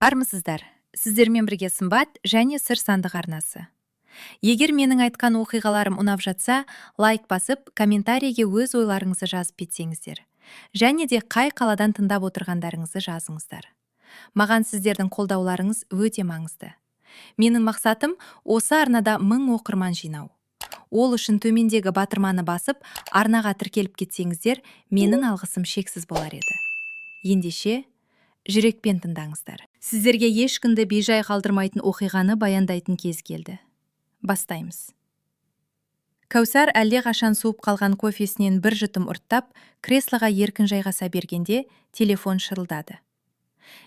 Армысыздар. Сіздермен бірге сымбат және сыр сандық арнасы. Егер менің айтқан оқиғаларым ұнап жатса, лайк басып, комментарийге өз ойларыңызды жазып кетсеңіздер. Және де қай қаладан тыңдап отырғандарыңызды жазыңыздар. Маған сіздердің қолдауларыңыз өте маңызды. Менің мақсатым осы арнада 1000 оқырман жинау. Ол үшін төмендегі батырманы басып, арнаға тіркеліп кетсеңіздер, менің алғысым шексіз болар еді. Ендеше, жүрекпен тыңдаңыздар. Сіздерге ешкімді бейжай қалдырмайтын оқиғаны баяндайтын кез келді. Бастаймыз. Кәусар әлдеқашан суып қалған кофесінен бір жұтым ұрттап, креслоға еркін жайғаса бергенде телефон шырылдады.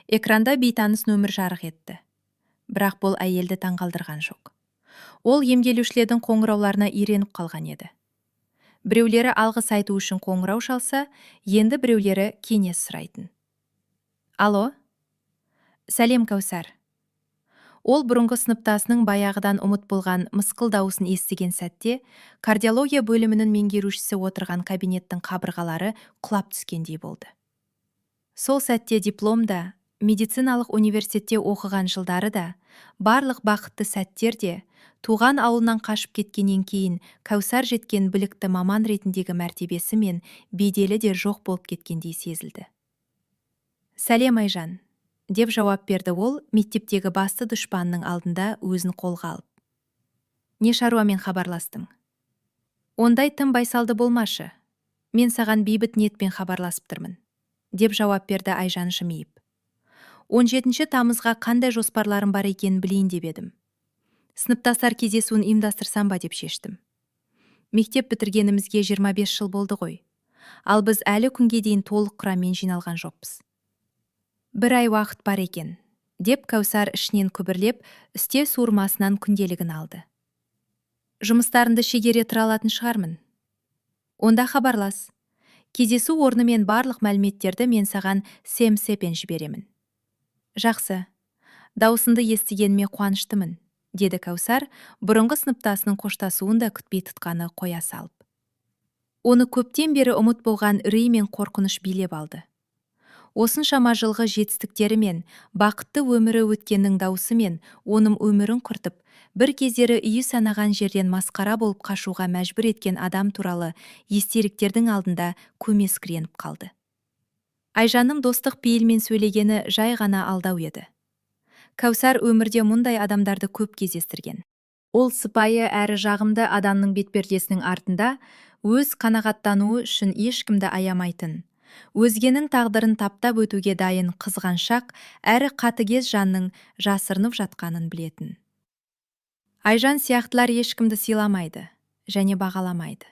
Экранда бейтаныс нөмір жарық етті. Бірақ бұл әйелді таңғалдырған жоқ. Ол емделушілердің қоңырауларына үйреніп қалған еді. Біреулері алғыс айту үшін қоңырау шалса, енді біреулері кеңес сұрайтын. Алло? Сәлем, Кәусар. Ол бұрынғы сыныптасының баяғыдан ұмыт болған мысқыл дауысын естіген сәтте, кардиология бөлімінің меңгерушісі отырған кабинеттің қабырғалары құлап түскендей болды. Сол сәтте дипломда, медициналық университетте оқыған жылдары да, барлық бақытты сәттер де, туған ауылынан қашып кеткеннен кейін Кәусар жеткен білікті маман ретіндегі мәртебесі мен беделі де жоқ болып кеткендей сезілді. Сәлем, Айжан, деп жауап берді ол мектептегі басты дұшпанның алдында өзін қолға алып. Не шаруамен хабарластың? Ондай тым байсалды болмашы. Мен саған бейбіт ниетпен хабарласып тұрмын, деп жауап берді Айжан жымиып. 17 тамызға қандай жоспарларым бар екенін білейін деп едім. Сыныптастар кездесуін ұйымдастырсам ба деп шештім. Мектеп бітіргенімізге 25 жыл болды ғой. Ал біз әлі күнге дейін толық құраммен жиналған жоқпыз. Бір ай уақыт бар екен, деп Кәусар ішінен күбірлеп, үстел суырмасынан күнделігін алды. Жұмыстарымды шегере тұра алатын шығармын. Онда хабарлас. Кездесу орны мен барлық мәліметтерді мен саған семсепен жіберемін. Жақсы. Даусынды естігеніме қуаныштымын, деді Кәусар, бұрынғы сыныптасының қоштасуын да күтпей тұтқаны қоя салып. Оны көптен бері ұмыт болған үрей мен қорқыныш билеп алды. Осыншама жылғы жетістіктері мен бақытты өмірі өткеннің дауысы мен оның өмірін құртып, бір кездері үйі санаған жерден масқара болып қашуға мәжбүр еткен адам туралы естеліктердің алдында көмескіреніп қалды. Айжанның достық пейілмен сөйлегені жай ғана алдау еді. Кәусар өмірде мұндай адамдарды көп кездестірген. Ол сыпайы әрі жағымды адамның бетпердесінің артында өз қанағаттануы үшін ешкімді аямайтын, өзгенің тағдырын таптап өтуге дайын қызғаншақ әрі қатыгез жанның жасырынып жатқанын білетін. Айжан сияқтылар ешкімді сыйламайды және бағаламайды.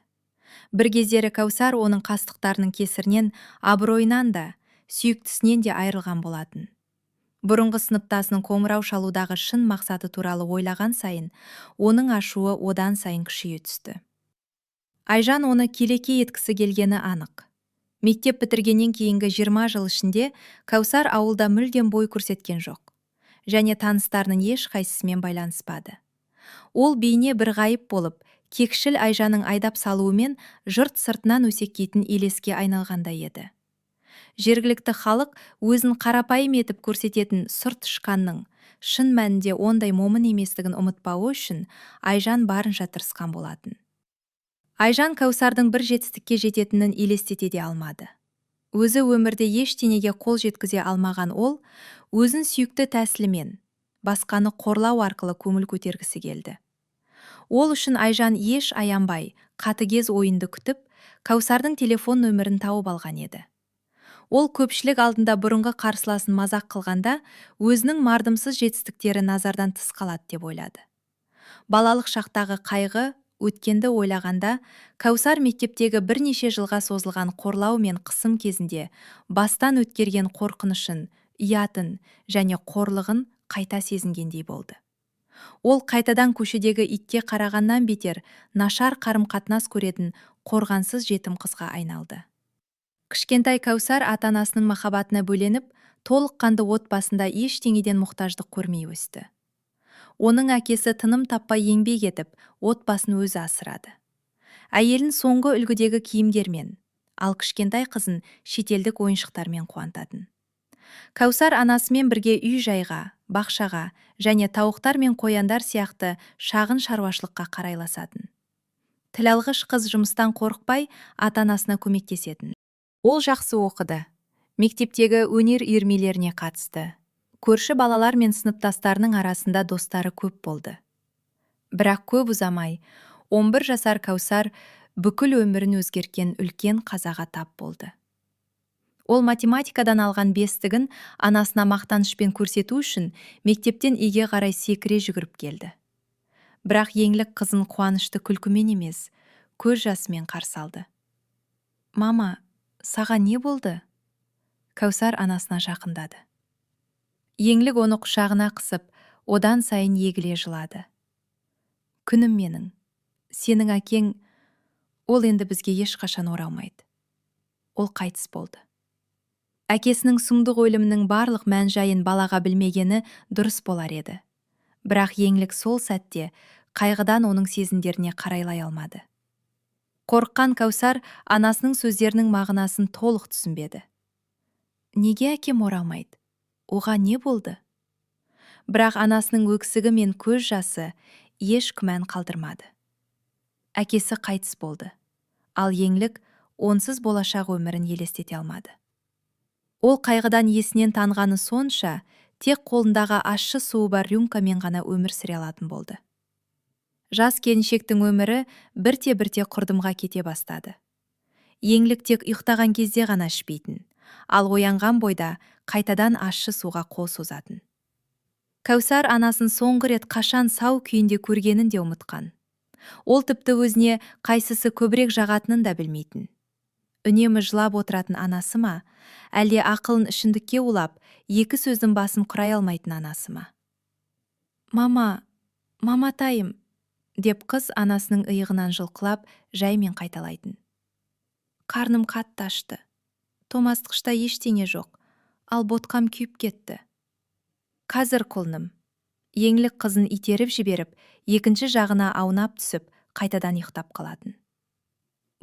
Бір кездері Кәусар оның қастықтарының кесірінен абыройынан да, сүйіктісінен де айырылған болатын. Бұрынғы сыныптасының қоңырау шалудағы шын мақсаты туралы ойлаған сайын, оның ашуы одан сайын күшейе түсті. Айжан оны келеке еткісі келгені анық. Мектеп бітіргеннен кейінгі 20 жыл ішінде Кәусар ауылда мүлдем бой көрсеткен жоқ. Және таныстарының ешқайсысымен байланыспады. Ол бейне бір ғайып болып, кекшіл Айжанның айдап салуымен жұрт сыртынан өсеккейтін елеске айналғандай еді. Жергілікті халық өзін қарапайым етіп көрсететін сұр тышқанның шын мәнінде ондай момын еместігін ұмытпауы үшін Айжан барынша тырысқан болатын. Айжан Кәусардың бір жетістікке жететінін елестете де алмады. Өзі өмірде ештеңеге қол жеткізе алмаған ол, өзін сүйікті тәсілімен, басқаны қорлау арқылы көңіл көтергісі келді. Ол үшін Айжан еш аянбай, қатыгез ойынды күтіп, Кәусардың телефон нөмірін тауып алған еді. Ол көпшілік алдында бұрынғы қарсыласын мазақ қылғанда, өзінің мардымсыз жетістіктері назардан тыс қалады деп ойлады. Балалық шақтағы қайғы, өткенді ойлағанда, Кәусар мектептегі бірнеше жылға созылған қорлау мен қысым кезінде бастан өткерген қорқынышын, ұятын және қорлығын қайта сезінгендей болды. Ол қайтадан көшедегі итке қарағаннан бетер нашар қарым-қатынас көретін қорғансыз жетім қызға айналды. Кішкентай Кәусар ата-анасының махаббатына бөленіп, толыққанды отбасында ештеңеден мұқтаждық көрмей өсті. Оның әкесі тыным таппай еңбек етіп, отбасын өзі асырады. Әйелін соңғы үлгідегі киімдермен, ал кішкентай қызын шетелдік ойыншықтармен қуантатын. Кәусар анасымен бірге үй-жайға, бақшаға және тауықтар мен қояндар сияқты шағын шаруашылыққа қарайласатын. Тілалғыш қыз жұмыстан қорықпай, ата-анасына көмектесетін. Ол жақсы оқыды. Мектептегі өнер үйірмелеріне қатысты. Көрші балалар мен сыныптастарының арасында достары көп болды. Бірақ көп ұзамай, 11 жасар Кәусар бүкіл өмірін өзгерген үлкен қазаға тап болды. Ол математикадан алған бестігін анасына мақтанышпен көрсету үшін мектептен үйге қарай секіре жүгіріп келді. Бірақ еңлік қызын қуанышты күлкімен емес, көз жасымен қарсы алды. «Мама, саған не болды?» Кәусар анасына жақындады. Еңлік оны құшағына қысып, одан сайын егіле жылады. «Күнім менің, сенің әкең, ол енді бізге ешқашан оралмайды. Ол қайтыс болды». Әкесінің сұмдық өлімінің барлық мән-жайын балаға білмегені дұрыс болар еді. Бірақ еңлік сол сәтте қайғыдан оның сезімдеріне қарайлай алмады. Қорыққан Кәусар анасының сөздерінің мағынасын толық түсінбеді. Неге әкем оралмайды? Оған не болды? Бірақ анасының өксігі мен көз жасы еш күмән қалдырмады. Әкесі қайтыс болды, ал еңлік онсыз болашақ өмірін елестете алмады. Ол қайғыдан есінен танғаны сонша, тек қолындағы ащы суы бар рюмкамен ғана өмір сүре алатын болды. Жас келіншектің өмірі бірте-бірте құрдымға кете бастады. Еңлік тек ұйықтаған кезде ғана ішпейтін, ал оянған бойда қайтадан ащы суға қол созатын. Кәусар анасын соңғы рет қашан сау күйінде көргенін де ұмытқан. Ол тіпті өзіне қайсысы көбірек жағатынын да білмейтін. Үнемі жылап отыратын анасы ма, әлде ақылын ішіндікке улап, екі сөздің басын құрай алмайтын анасы ма? «Мама, маматайым», деп қыз анасының иығынан жұлқылап, жаймен қайталайтын. «Қарным қатты ашты. Томастықышта ештеңе жоқ, ал ботқам күйіп кетті. Қазір құлыным». Еңлік қызын итеріп жіберіп, екінші жағына аунап түсіп, қайтадан ұйықтап қалатын.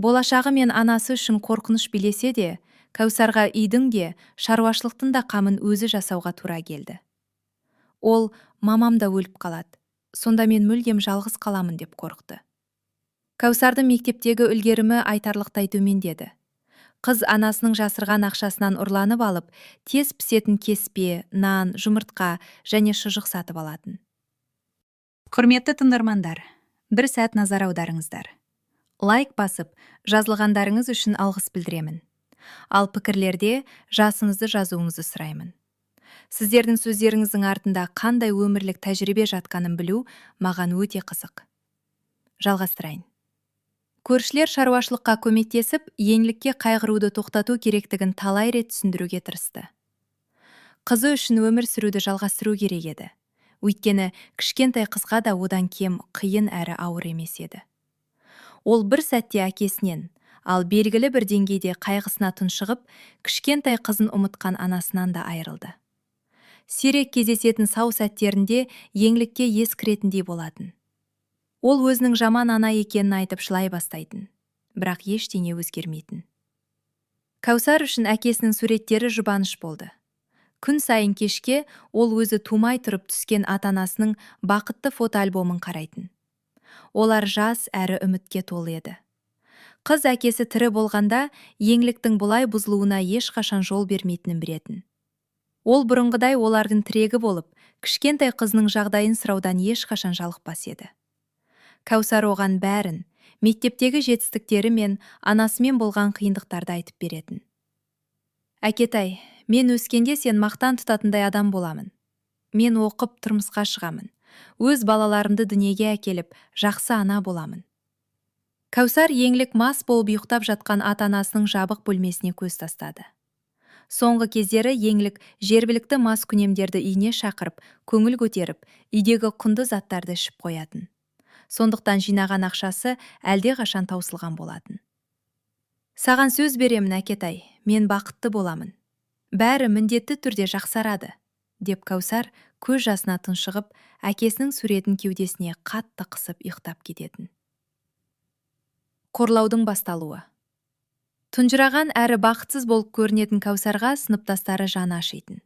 Болашағы мен анасы үшін қорқыныш билесе де, Кәусарға үйдің де, шаруашылықтың да қамын өзі жасауға тура келді. Ол, мамам да өліп қалады, сонда мен мүлдем жалғыз қаламын деп қорықты. Кәусардың мектептегі үлгерімі айтарлықтай төмендеді. Қыз анасының жасырған ақшасынан ұрланып алып, тез пісетін кеспе, нан, жұмыртқа және шұжық сатып алатын. Құрметті тыңдармандар, бір сәт назар аударыңыздар. Лайк басып, жазылғандарыңыз үшін алғыс білдіремін. Ал пікірлерде жасыңызды жазуыңызды сұраймын. Сіздердің сөздеріңіздің артында қандай өмірлік тәжірибе жатқанын білу маған өте қызық. Жалғастырайын. Көршілер шаруашылыққа көмектесіп, еңлікке қайғыруды тоқтату керектігін талай рет түсіндіруге тырысты. Қызы үшін өмір сүруді жалғастыру керек еді. Өйткені кішкентай қызға да одан кем қиын әрі ауыр емес еді. Ол бір сәтте әкесінен, ал белгілі бір деңгейде қайғысына тұншығып, кішкентай қызын ұмытқан анасынан да айырылды. Сирек кездесетін сау сәттерінде еңлікке ес кіретіндей болатын. Ол өзінің жаман ана екенін айтып жылай бастайтын, бірақ ештеңе өзгермейтін. Кәусар үшін әкесінің суреттері жұбаныш болды. Күн сайын кешке ол өзі тумай тұрып түскен ата-анасының бақытты фотоальбомын қарайтын. Олар жас әрі үмітке толы еді. Қыз әкесі тірі болғанда, еңліктің бұлай бұзылуына ешқашан жол бермейтінін білетін. Ол бұрынғыдай олардың тірегі болып, кішкентай қызының жағдайын сұраудан ешқашан жалықпас еді. Кәусар оған бәрін, мектептегі жетістіктері мен анасымен болған қиындықтарды айтып беретін. «Әкетай, мен өскенде сен мақтан тұтатындай адам боламын. Мен оқып тұрмысқа шығамын. Өз балаларымды дүниеге әкеліп, жақсы ана боламын». Кәусар еңлік мас болып ұйықтап жатқан ата-анасының жабық бөлмесіне көз тастады. Соңғы кездері еңлік жергілікті мас күнемдерді үйіне шақырып, көңіл көтеріп, үйдегі құнды заттарды ішіп қоятын. Сондықтан жинаған ақшасы әлде қашан таусылған болатын. «Саған сөз беремін, әкетай, мен бақытты боламын. Бәрі міндетті түрде жақсарады», деп Кәусар көз жасына тұншығып, әкесінің суретін кеудесіне қатты қысып ұйықтап кететін. Қорлаудың басталуы. Тұнжыраған әрі бақытсыз болып көрінетін Кәусарға сыныптастары жаны ашитын.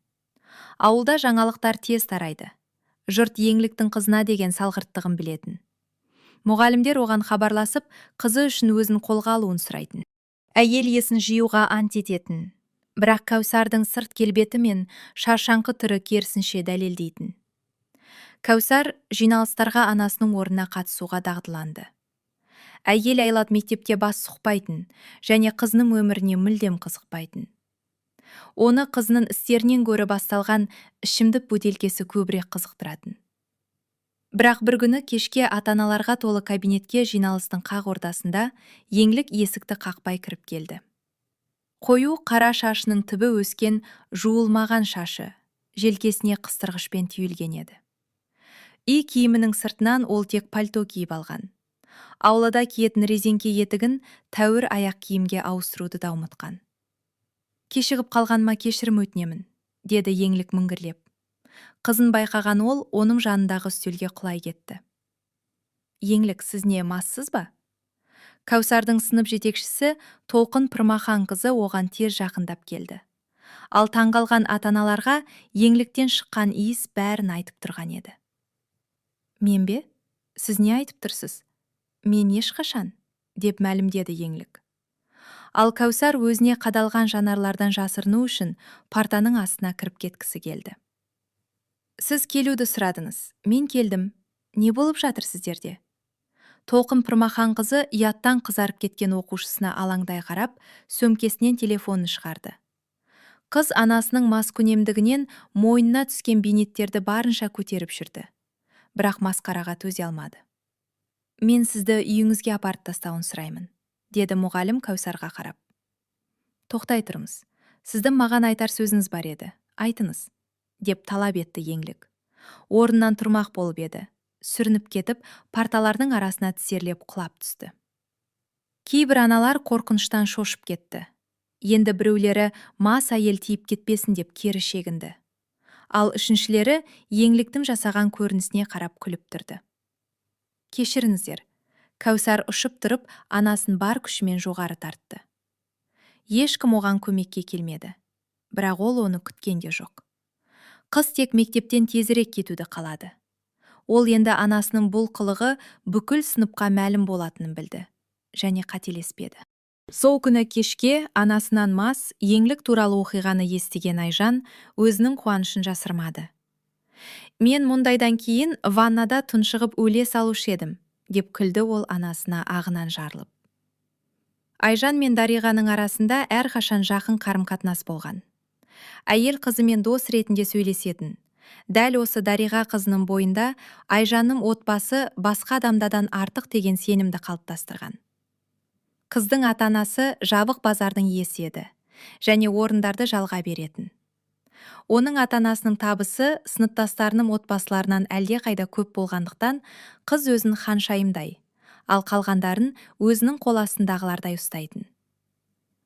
Ауылда жаңалықтар тез тарайды. Жұрт еңліктің қызына деген салғырттығын білетін. Мұғалімдер оған хабарласып, қызы үшін өзін қолға алуын сұрайтын. Әйел есін жиюға ант ететін. Бірақ Кәусардың сырт келбеті мен шаршаңқы түрі керісінше дәлелдейтін. Кәусар жиналыстарға анасының орнына қатысуға дағдыланды. Әйел айлап мектепте бас сұқпайтын және қызының өміріне мүлдем қызықпайтын. Оны қызының істерінен гөрі басталған ішімдік бөтелкесі көбірек қызықтыратын. Бірақ бір күні кешке ата-аналарға толы кабинетке жиналыстың қақ ортасында еңлік есікті қақпай кіріп келді. Қою қара шашының түбі өскен жуылмаған шашы, желкесіне қыстырғышпен түйілген еді. Үй киімінің сыртынан ол тек пальто киіп алған. Аулада киетін резеңке етігін тәуір аяқ киімге ауыстыруды да ұмытқан. Кешігіп қалғаныма кешірім өтінемін, деді еңлік міңгірлеп. Қызын байқаған ол оның жанындағы үстелге құлай кетті. Еңлік, сіз не, массыз ба? Кәусардың сынып жетекшісі Толқын Пірмахан қызы оған тез жақындап келді. Ал таңғалған ата-аналарға еңліктен шыққан иіс бәрін айтып тұрған еді. Мен бе? Сіз не айтып тұрсыз? Мен ешқашан, деп мәлімдеді еңлік. Ал Кәусар өзіне қадалған жанарлардан жасырыну үшін партаның астына кіріп кеткісі келді. Сіз келуді сұрадыңыз, мен келдім. Не болып жатыр сіздерде? Толқын Пірмахан қызы ұяттан қызарып кеткен оқушысына алаңдай қарап, сөмкесінен телефонын шығарды. Қыз анасының маскүнемдігінен мойнына түскен бейнеттерді барынша көтеріп жүрді. Бірақ масқараға төзе алмады. Мен сізді үйіңізге апарып тастауын сұраймын, деді мұғалім Кәусарға қарап. Тоқтай тұрыңыз. Сіздің маған айтар сөзіңіз бар еді. Айтыңыз, деп талап етті еңлік. Орнынан тұрмақ болып еді. Сүрініп кетіп, парталардың арасына тізерлеп құлап түсті. Кейбір аналар қорқыныштан шошып кетті. Енді біреулері мас әйел тиіп кетпесін деп кері шегінді. Ал үшіншілері еңліктің жасаған көрінісіне қарап күліп тұрды. Кешіріңіздер, Кәусар ұшып тұрып, анасын бар күшімен жоғары тартты. Ешкім оған көмекке келмеді, бірақ ол оны күткен де жоқ. Қыз тек мектептен тезірек кетуді қалады. Ол енді анасының бұл қылығы бүкіл сыныпқа мәлім болатынын білді, және қателеспеді. Сол күні кешке анасынан мас, еңлік туралы оқиғаны естіген Айжан өзінің қуанышын жасырмады. Мен мұндайдан кейін ваннада тұншығып өле салушы едім, деп күлді ол анасына ағынан жарылып. Айжан мен Дариғаның арасында әрқашан жақын қарым-қатынас болған. Әйел қызымен дос ретінде сөйлесетін. Дәл осы Дариға қызының бойында Айжанның отбасы басқа адамдадан артық деген сенімді қалыптастырған. Қыздың ата-анасы жабық базардың иесі еді, және орындарды жалға беретін. Оның ата-анасының табысы сыныптастарының отбасыларынан әлде қайда көп болғандықтан, қыз өзін ханшайымдай, ал қалғандарын өзінің қол астындағылардай ұстайтын.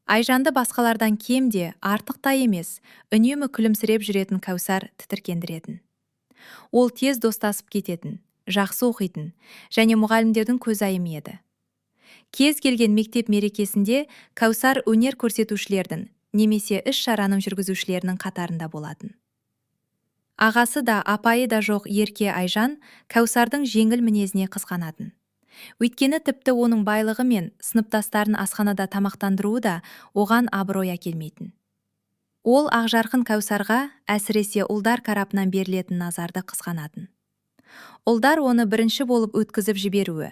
Айжанды басқалардан кем де, артық та емес, үнемі күлімсіреп жүретін Кәусар тітіркендіретін. Ол тез достасып кететін, жақсы оқитын және мұғалімдердің көзайымы еді. Кез келген мектеп мерекесінде Кәусар өнер көрсетушілердің немесе іс-шараның жүргізушілерінің қатарында болатын. Ағасы да, апайы да жоқ ерке Айжан Кәусардың жеңіл мінезіне қызғанатын. Өйткені тіпті оның байлығы мен сыныптастарын асханада тамақтандыруы да оған абырой әкелмейтін. Ол ақжарқын Кәусарға әсіресе ұлдар тарапынан берілетін назарды қызғанатын. Ұлдар оны бірінші болып өткізіп жіберуі,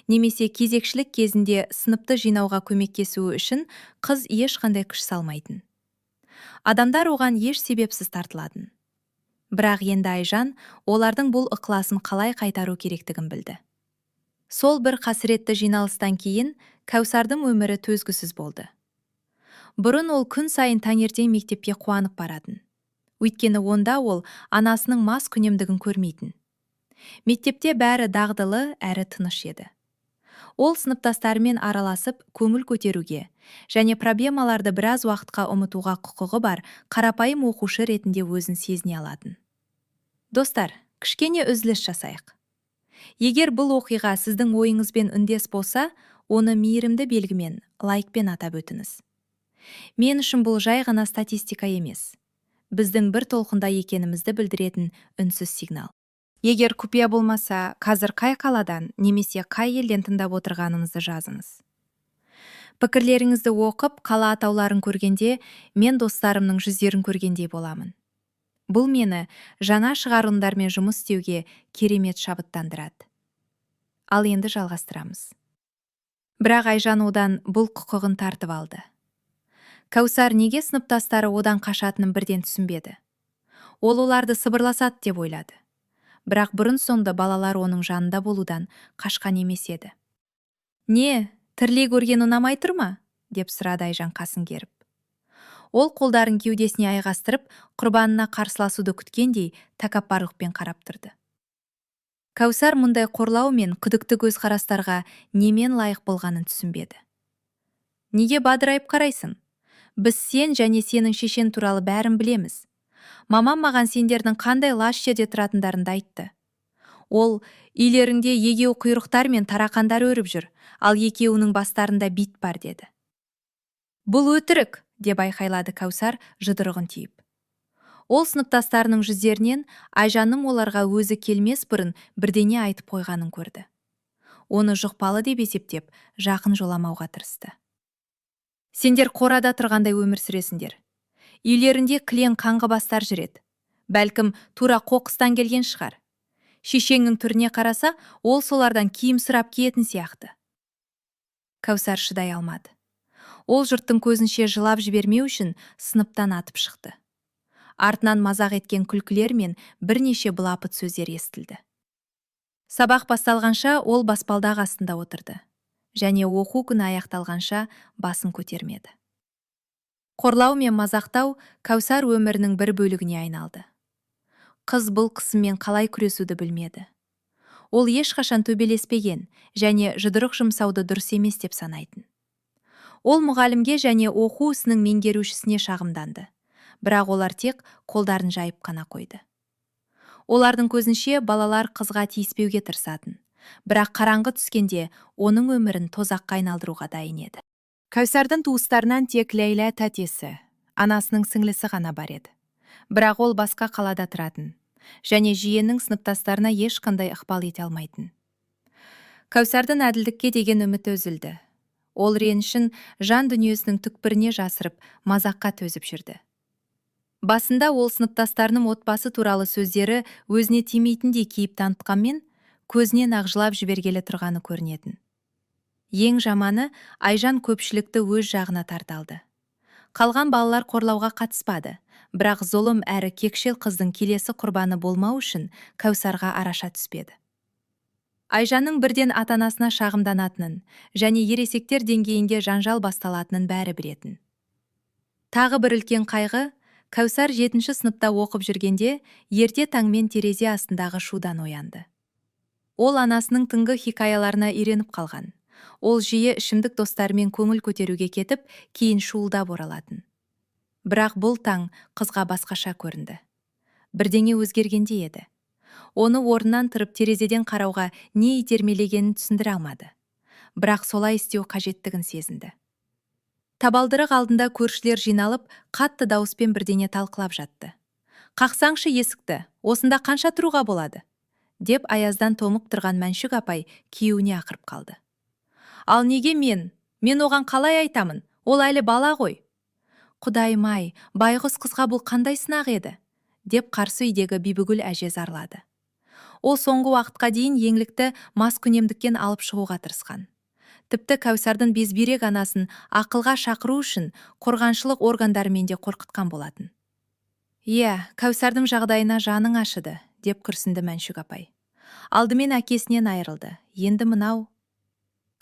немесе кезекшілік кезінде сыныпты жинауға көмектесуі үшін қыз ешқандай күш салмайтын. Адамдар оған еш себепсіз тартылатын. Бірақ енді Айжан олардың бұл ықыласын қалай қайтару керектігін білді. Сол бір қасіретті жиналыстан кейін Кәусардың өмірі төзгісіз болды. Бұрын ол күн сайын таңертең мектепке қуанып баратын. Өйткені онда ол анасының мас күнемдігін көрмейтін. Мектепте бәрі дағдылы әрі тыныш еді. Ол сыныптастарымен араласып, көңіл көтеруге және проблемаларды біраз уақытқа ұмытуға құқығы бар қарапайым оқушы ретінде өзін сезіне алатын. Достар, кішкене үзіліс жасайық. Егер бұл оқиға сіздің ойыңызбен үндес болса, оны мейірімді белгімен, лайкпен атап өтіңіз. Мен үшін бұл жай ғана статистика емес. Біздің бір толқында екенімізді білдіретін үнсіз сигнал. Егер құпия болмаса, қазір қай қаладан немесе қай елден тыңдап отырғаныңызды жазыңыз. Пікірлеріңізді оқып, қала атауларын көргенде, мен достарымның жүздерін көргендей боламын. Бұл мені жаңа шығарылымдармен жұмыс істеуге керемет шабыттандырады. Ал енді жалғастырамыз. Бірақ Айжан одан бұл құқығын тартып алды. Кәусар неге сыныптастары одан қашатынын бірден түсінбеді. Ол оларды сыбырласады деп ойлады. Бірақ бұрын соңды балалар оның жанында болудан қашқан емес еді. «Не, тірілей көрген ұнамай тұр ма?» деп сұрады Айжан қасын керіп. Ол қолдарын кеудесіне айғастырып, құрбанына қарсыласуды күткендей тәкаппарлықпен қарап тұрды. Кәусар мұндай қорлау мен күдікті көзқарастарға немен лайық болғанын түсінбеді. «Неге бадырайып қарайсың? Біз сен және сенің шешен туралы бәрін білеміз. Мамам маған сендердің қандай лас жерде тұратындарыңды айтты. Ол үйлеріңде егеу құйрықтар мен тарақандар өріп жүр, ал екеуінің бастарында бит бар» деді. «Бұл өтірік!» деп айқайлады Кәусар жұдырығын түйіп. Ол сыныптастарының жүздерінен Айжанның оларға өзі келмес бұрын бірдеңе айтып қойғанын көрді. Оны жұқпалы деп есептеп, жақын жоламауға тырысты. «Сендер қорада тұрғандай өмір сүресіңдер. Үйлерінде кілең қаңғы бастар жүреді. Бәлкім тура қоқыстан келген шығар. Шешеңнің түріне қараса, ол солардан киім сұрап киетін сияқты». Кәусар шыдай алмады. Ол жұрттың көзінше жылап жібермеу үшін сыныптан атып шықты. Артынан мазақ еткен күлкілер мен бірнеше былапыт сөздер естілді. Сабақ басталғанша ол баспалдақ астында отырды. Және оқу күні аяқталғанша басын көтермеді. Қорлау мен мазақтау Кәусар өмірінің бір бөлігіне айналды. Қыз бұл қысыммен қалай күресуді білмеді. Ол ешқашан төбелеспеген және жұдырық жұмсауды дұрыс емес деп санайтын. Ол мұғалімге және оқу ісінің меңгерушісіне шағымданды. Бірақ олар тек қолдарын жайып қана қойды. Олардың көзінше балалар қызға тиіспеуге тырысатын. Бірақ қараңғы түскенде оның өмірін тозаққа айналдыруға дайын еді. Кәусардың туыстарынан тек Ләйла тәтесі, анасының сіңлісі ғана бар еді. Бірақ ол басқа қалада тұратын және жиеннің сыныптастарына ешқандай ықпал ете алмайтын. Кәусардың әділдікке деген үміті үзілді. Ол ренішін жан дүниесінің түкпіріне жасырып, мазаққа төзіп жүрді. Басында ол сыныптастарының отбасы туралы сөздері өзіне тимейтіндей кейіп танытқанмен, көзінен ағжылап жібергелі тұрғаны көрінетін. Ең жаманы, Айжан көпшілікті өз жағына тарталды. Қалған балалар қорлауға қатыспады, бірақ зұлым әрі кекшел қыздың келесі құрбаны болмау үшін Кәусарға араша түспеді. Айжанның бірден ата-анасына шағымданатынын және ересектер деңгейінде жанжал басталатынын бәрі білетін. Тағы бір үлкен қайғы, Кәусар 7-ші сыныпта оқып жүргенде ерте таңмен терезе астындағы шудан оянды. Ол анасының түнгі хикаяларына үйреніп қалған. Ол жиі ішімдік достарымен көңіл көтеруге кетіп, кейін шуылдап оралатын. Бірақ бұл таң қызға басқаша көрінді. Бірдеңе өзгергенде еді. Оны орнынан тұрып терезеден қарауға не итермелегенін түсіндіре алмады. Бірақ солай істеу қажеттігін сезінді. Табалдырық алдында көршілер жиналып, қатты дауыспен бірдеңе талқылап жатты. «Қақсаңшы есікті, осында қанша тұруға болады?» деп аяздан томып тұрған Мәншүк апай күйеуіне ақырып қалды. «Ал неге мен? Мен оған қалай айтамын? Ол әлі бала ғой». «Құдайым-ай, байғұс қызға бұл қандай сынақ еді?» деп қарсы үйдегі Бибігүл әже зарлады. Ол соңғы уақытқа дейін еңлікті маскүнемдіктен алып шығуға тырысқан. Тіпті Кәусардың безбүйрек анасын ақылға шақыру үшін қорғаншылық органдарымен де қорқытқан болатын. «Иә, Кәусардың жағдайына жаның ашыды», деп күрсінді Мәншүк апай. Алдымен әкесінен айырылды. Енді мынау.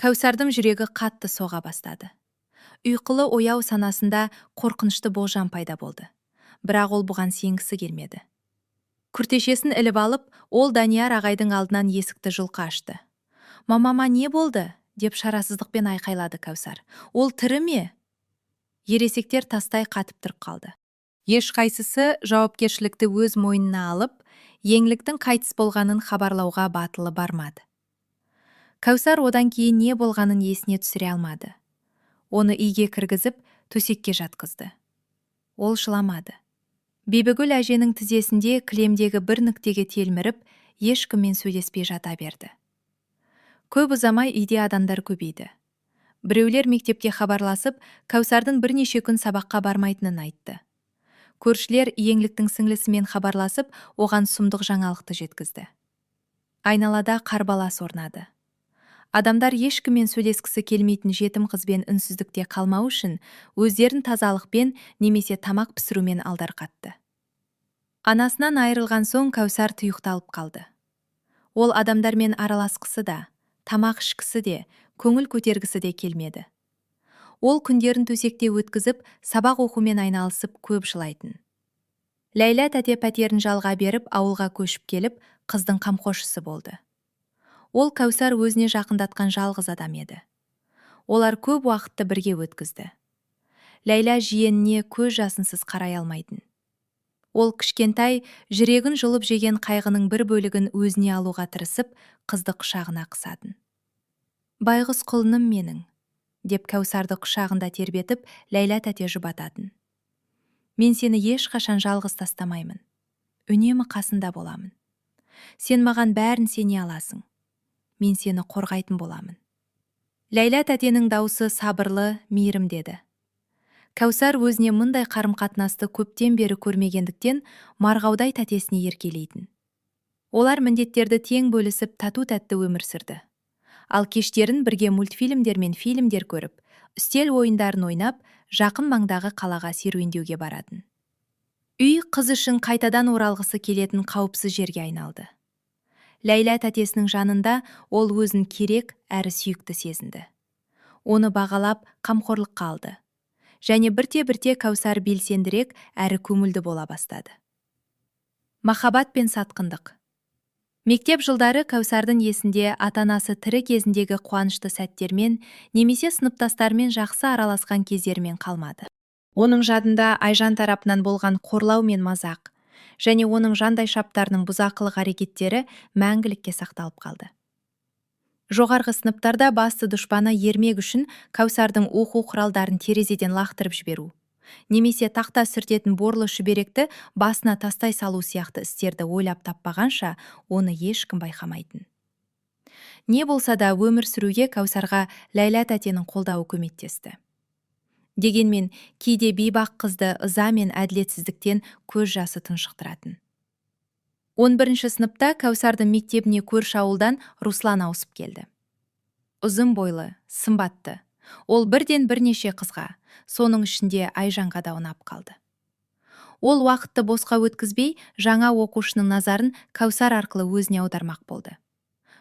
Кәусардың жүрегі қатты соға бастады. Ұйқылы ояу санасында қорқынышты болжам пайда болды. Бірақ ол бұған сенгісі келмеді. Күртешесін іліп алып, ол Данияр ағайдың алдынан есікті жұлқа ашты. «Мамама не болды?» деп шарасыздықпен айқайлады Кәусар. «Ол тірі ме?» Ересектер тастай қатып тұрып қалды. Ешқайсысы жауапкершілікті өз мойнына алып, еңліктің қайтыс болғанын хабарлауға батылы бармады. Кәусар одан кейін не болғанын есіне түсіре алмады. Оны үйге кіргізіп, төсекке жатқызды. Ол жыламады. Бибігүл әженің тізесінде кілемдегі бір нүктеге телміріп, ешкіммен сөйлеспей жата берді. Көп ұзамай үйде адамдар көбейді. Біреулер мектепке хабарласып, Кәусардың бірнеше күн сабаққа бармайтынын айтты. Көршілер еңліктің сіңлісімен хабарласып, оған сұмдық жаңалықты жеткізді. Айналада қарбалас орнады. Адамдар ешкіммен сөйлескісі келмейтін жетім қызбен үнсіздікте қалмау үшін өздерін тазалықпен немесе тамақ пісірумен алдарқатты. Анасынан айырылған соң Кәусар тұйықталып қалды. Ол адамдармен араласқысы да, тамақ ішкісі де, көңіл көтергісі де келмеді. Ол күндерін төсекте өткізіп, сабақ оқумен айналысып көп жылайтын. Ләйла тәте пәтерін жалға беріп, ауылға көшіп келіп, қыздың қамқоршысы болды. Ол Кәусар өзіне жақындатқан жалғыз адам еді. Олар көп уақытты бірге өткізді. Ләйла жиеніне көз жасынсыз қарай алмайтын. Ол кішкентай, жүрегін жұлып жеген қайғының бір бөлігін өзіне алуға тырысып, қызды құшағына қысатын. «Байғұс құлыным менің», деп Кәусарды құшағында тербетіп, Ләйла тәте жұбататын. «Мен сені ешқашан жалғыз тастамаймын. Үнемі қасында боламын. Сен маған бәрін сене аласың. Мен сені қорғайтын боламын». Ләйла тәтенің даусы сабырлы, мейірімдеді. Кәусар өзіне мұндай қарым-қатынасты көптен бері көрмегендіктен марғаудай тәтесіне еркелейтін. Олар міндеттерді тең бөлісіп тату-тәтті өмір сүрді. Ал кештерін бірге мультфильмдер мен фильмдер көріп, үстел ойындарын ойнап, жақын маңдағы қалаға серуендеуге баратын. Үй қыз үшін қайтадан оралғысы келетін қауіпсіз жерге айналды. Ләйла тәтесінің жанында ол өзін керек әрі сүйікті сезінді. Оны бағалап, қамқорлыққа алды. Және бірте-бірте Кәусар белсендірек әрі көңілді бола бастады. Махаббат пен сатқындық. Мектеп жылдары Кәусардың есінде ата-анасы тірі кезіндегі қуанышты сәттермен немесе сыныптастармен жақсы араласқан кездермен қалмады. Оның жадында Айжан тарапынан болған қорлау мен мазақ, және оның жандай шаптарының бұзақылық әрекеттері мәңгілікке сақталып қалды. Жоғарғы сыныптарда басты дұшпаны ермек үшін Кәусардың оқу құралдарын терезеден лақтырып жіберу, немесе тақта сүртетін борлы шүберекті басына тастай салу сияқты істерді ойлап таппағанша, оны ешкім байқамайтын. Не болса да өмір сүруге Кәусарға Ләйла тәтенің қолдауы көмектесті. Дегенмен, кейде бейбақ қызды ыза мен әділетсіздіктен көз жасы тұншықтыратын. 11-ші сыныпта Кәусардың мектебіне көрші ауылдан Руслан ауысып келді. Ұзын бойлы, сымбатты. Ол бірден бірнеше қызға, соның ішінде Айжанға да ұнап қалды. Ол уақытты босқа өткізбей, жаңа оқушының назарын Кәусар арқылы өзіне аудармақ болды.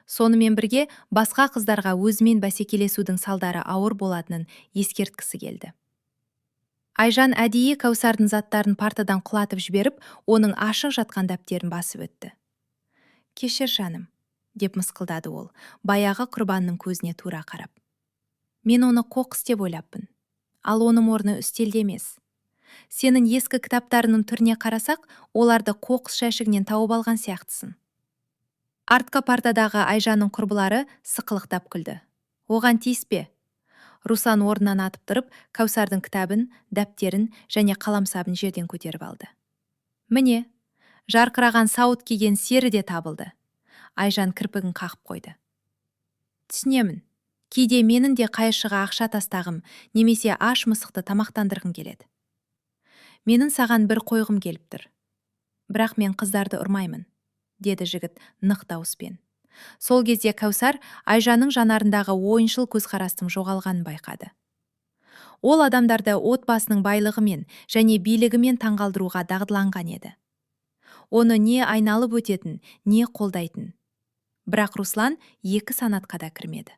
Сонымен бірге басқа қыздарға өзімен бәсекелесудің салдары ауыр болатынын ескерткісі келді. Айжан әдейі Кәусардың заттарын партадан құлатып жіберіп, оның ашық жатқан дәптерін басып өтті. «Кешір жаным», деп мысқылдады ол, баяғы құрбанның көзіне тура қарап. «Мен оны қоқыс деп ойлаппын, ал оның орны үстелде емес. Сенің ескі кітаптарының түріне қарасақ, оларды қоқыс жәшігінен тауып алған сияқтысың». Артқы партадағы Айжанның құрбылары сықылықтап күлді. «Оған тиіспе». Руслан орнынан атып тұрып, Кәусардың кітабын, дәптерін және қаламсабын жерден көтеріп алды. «Міне, жарқыраған сауыт киген сері де табылды». Айжан кірпігін қақып қойды. «Түсінемін. Кейде менің де қайшыға ақша тастағым, немесе аш мысықты тамақтандырғым келеді. Менің саған бір қойғым келіп тұр. Бірақ мен қыздарды ұрмаймын», деді жігіт нық дауыспен. Сол кезде Кәусар Айжанның жанарындағы ойыншыл көзқарастың жоғалғанын байқады. Ол адамдарды отбасының байлығымен және билігімен таңғалдыруға дағдыланған еді. Оны не айналып өтетін, не қолдайтын. Бірақ Руслан екі санатқа да кірмеді.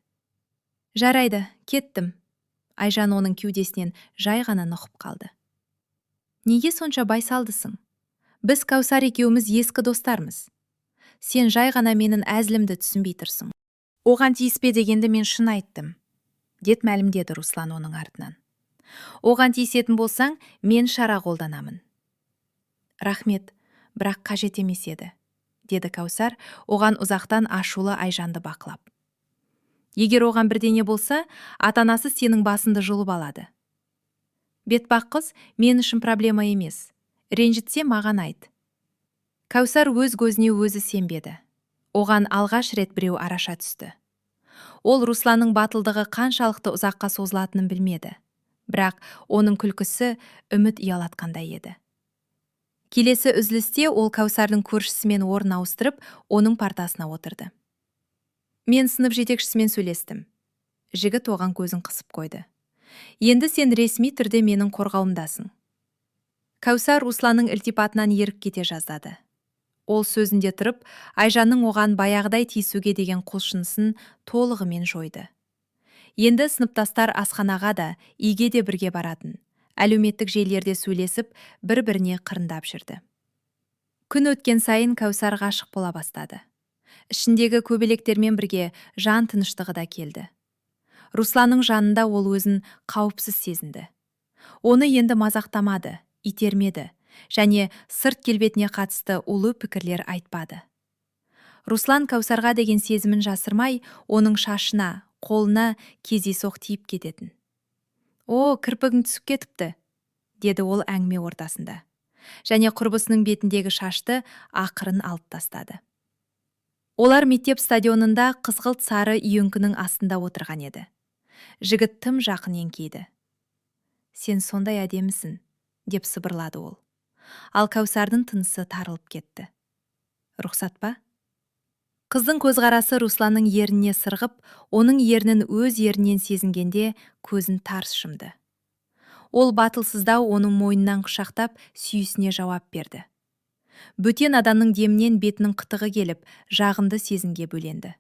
«Жарайды, кеттім». Айжан оның кеудесінен жай ғана нұқып қалды. «Неге сонша байсалдысың? Біз Кәусар екеуміз ескі достармыз. Сен жай ғана менің әзілімді түсінбей тұрсың. Оған тиіспе дегенді мен шын айттым», деп мәлімдеді Руслан оның артынан. «Оған тиісетін болсаң, мен шара қолданамын». «Рахмет, бірақ қажет емес еді», деді Кәусар, оған ұзақтан ашулы Айжанды бақылап. «Егер оған бірдеңе болса, ата-анасы сенің басыңды жұлып алады. Бетпақ қыз: мен үшін проблема емес. Ренжітсе маған айт. Кәусар өз көзіне өзі сенбеді. Оған алғаш рет біреу араша түсті. Ол Русланның батылдығы қаншалықты ұзаққа созылатынын білмеді. Бірақ оның күлкісі үміт ұялатқандай еді. Келесі үзілісте ол Кәусардың көршісімен орын ауыстырып, оның партасына отырды. Мен сынып жетекшісімен сөйлестім. Жігіт оған көзін қысып қойды. Енді сен ресми түрде менің қорғауымдасың. Кәусар Русланның ілтипатынан ерік кете жаздады. Ол сөзінде тұрып, Айжанның оған баяғыдай тиісуге деген құлшынысын толығымен жойды. Енді сыныптастар асханаға да, үйге де бірге баратын. Әлеуметтік желілерде сөйлесіп, бір-біріне қырындап жүрді. Күн өткен сайын Кәусар ғашық бола бастады. Ішіндегі көбелектермен бірге жан тыныштығы да келді. Русланның жанында ол өзін қауіпсіз сезінді. Оны енді мазақтамады, итермеді және сырт келбетіне қатысты улы пікірлер айтпады. Руслан Кәусарға деген сезімін жасырмай, оның шашына, қолына кездейсоқ тиіп кететін. «О, кірпігің түсіп кетіпті», деді ол әңгіме ортасында. Және құрбысының бетіндегі шашты ақырын алып тастады. Олар мектеп стадионында қызғылт сары үйеңкінің астында отырған еді. Жігіт тым жақын еңкейді. «Сен сондай әдемісің», деп сыбырлады ол. Ал Кәусардың тынысы тарылып кетті. «Рұқсат па?» Қыздың көзқарасы Русланның ерініне сырғып, оның ернін өз ерінен сезінгенде көзін тарс жұмды. Ол батылсыздау оның мойнынан құшақтап, сүйісіне жауап берді. Бөтен адамның демінен бетінің қытығы келіп, жағымды сезімге бөленді.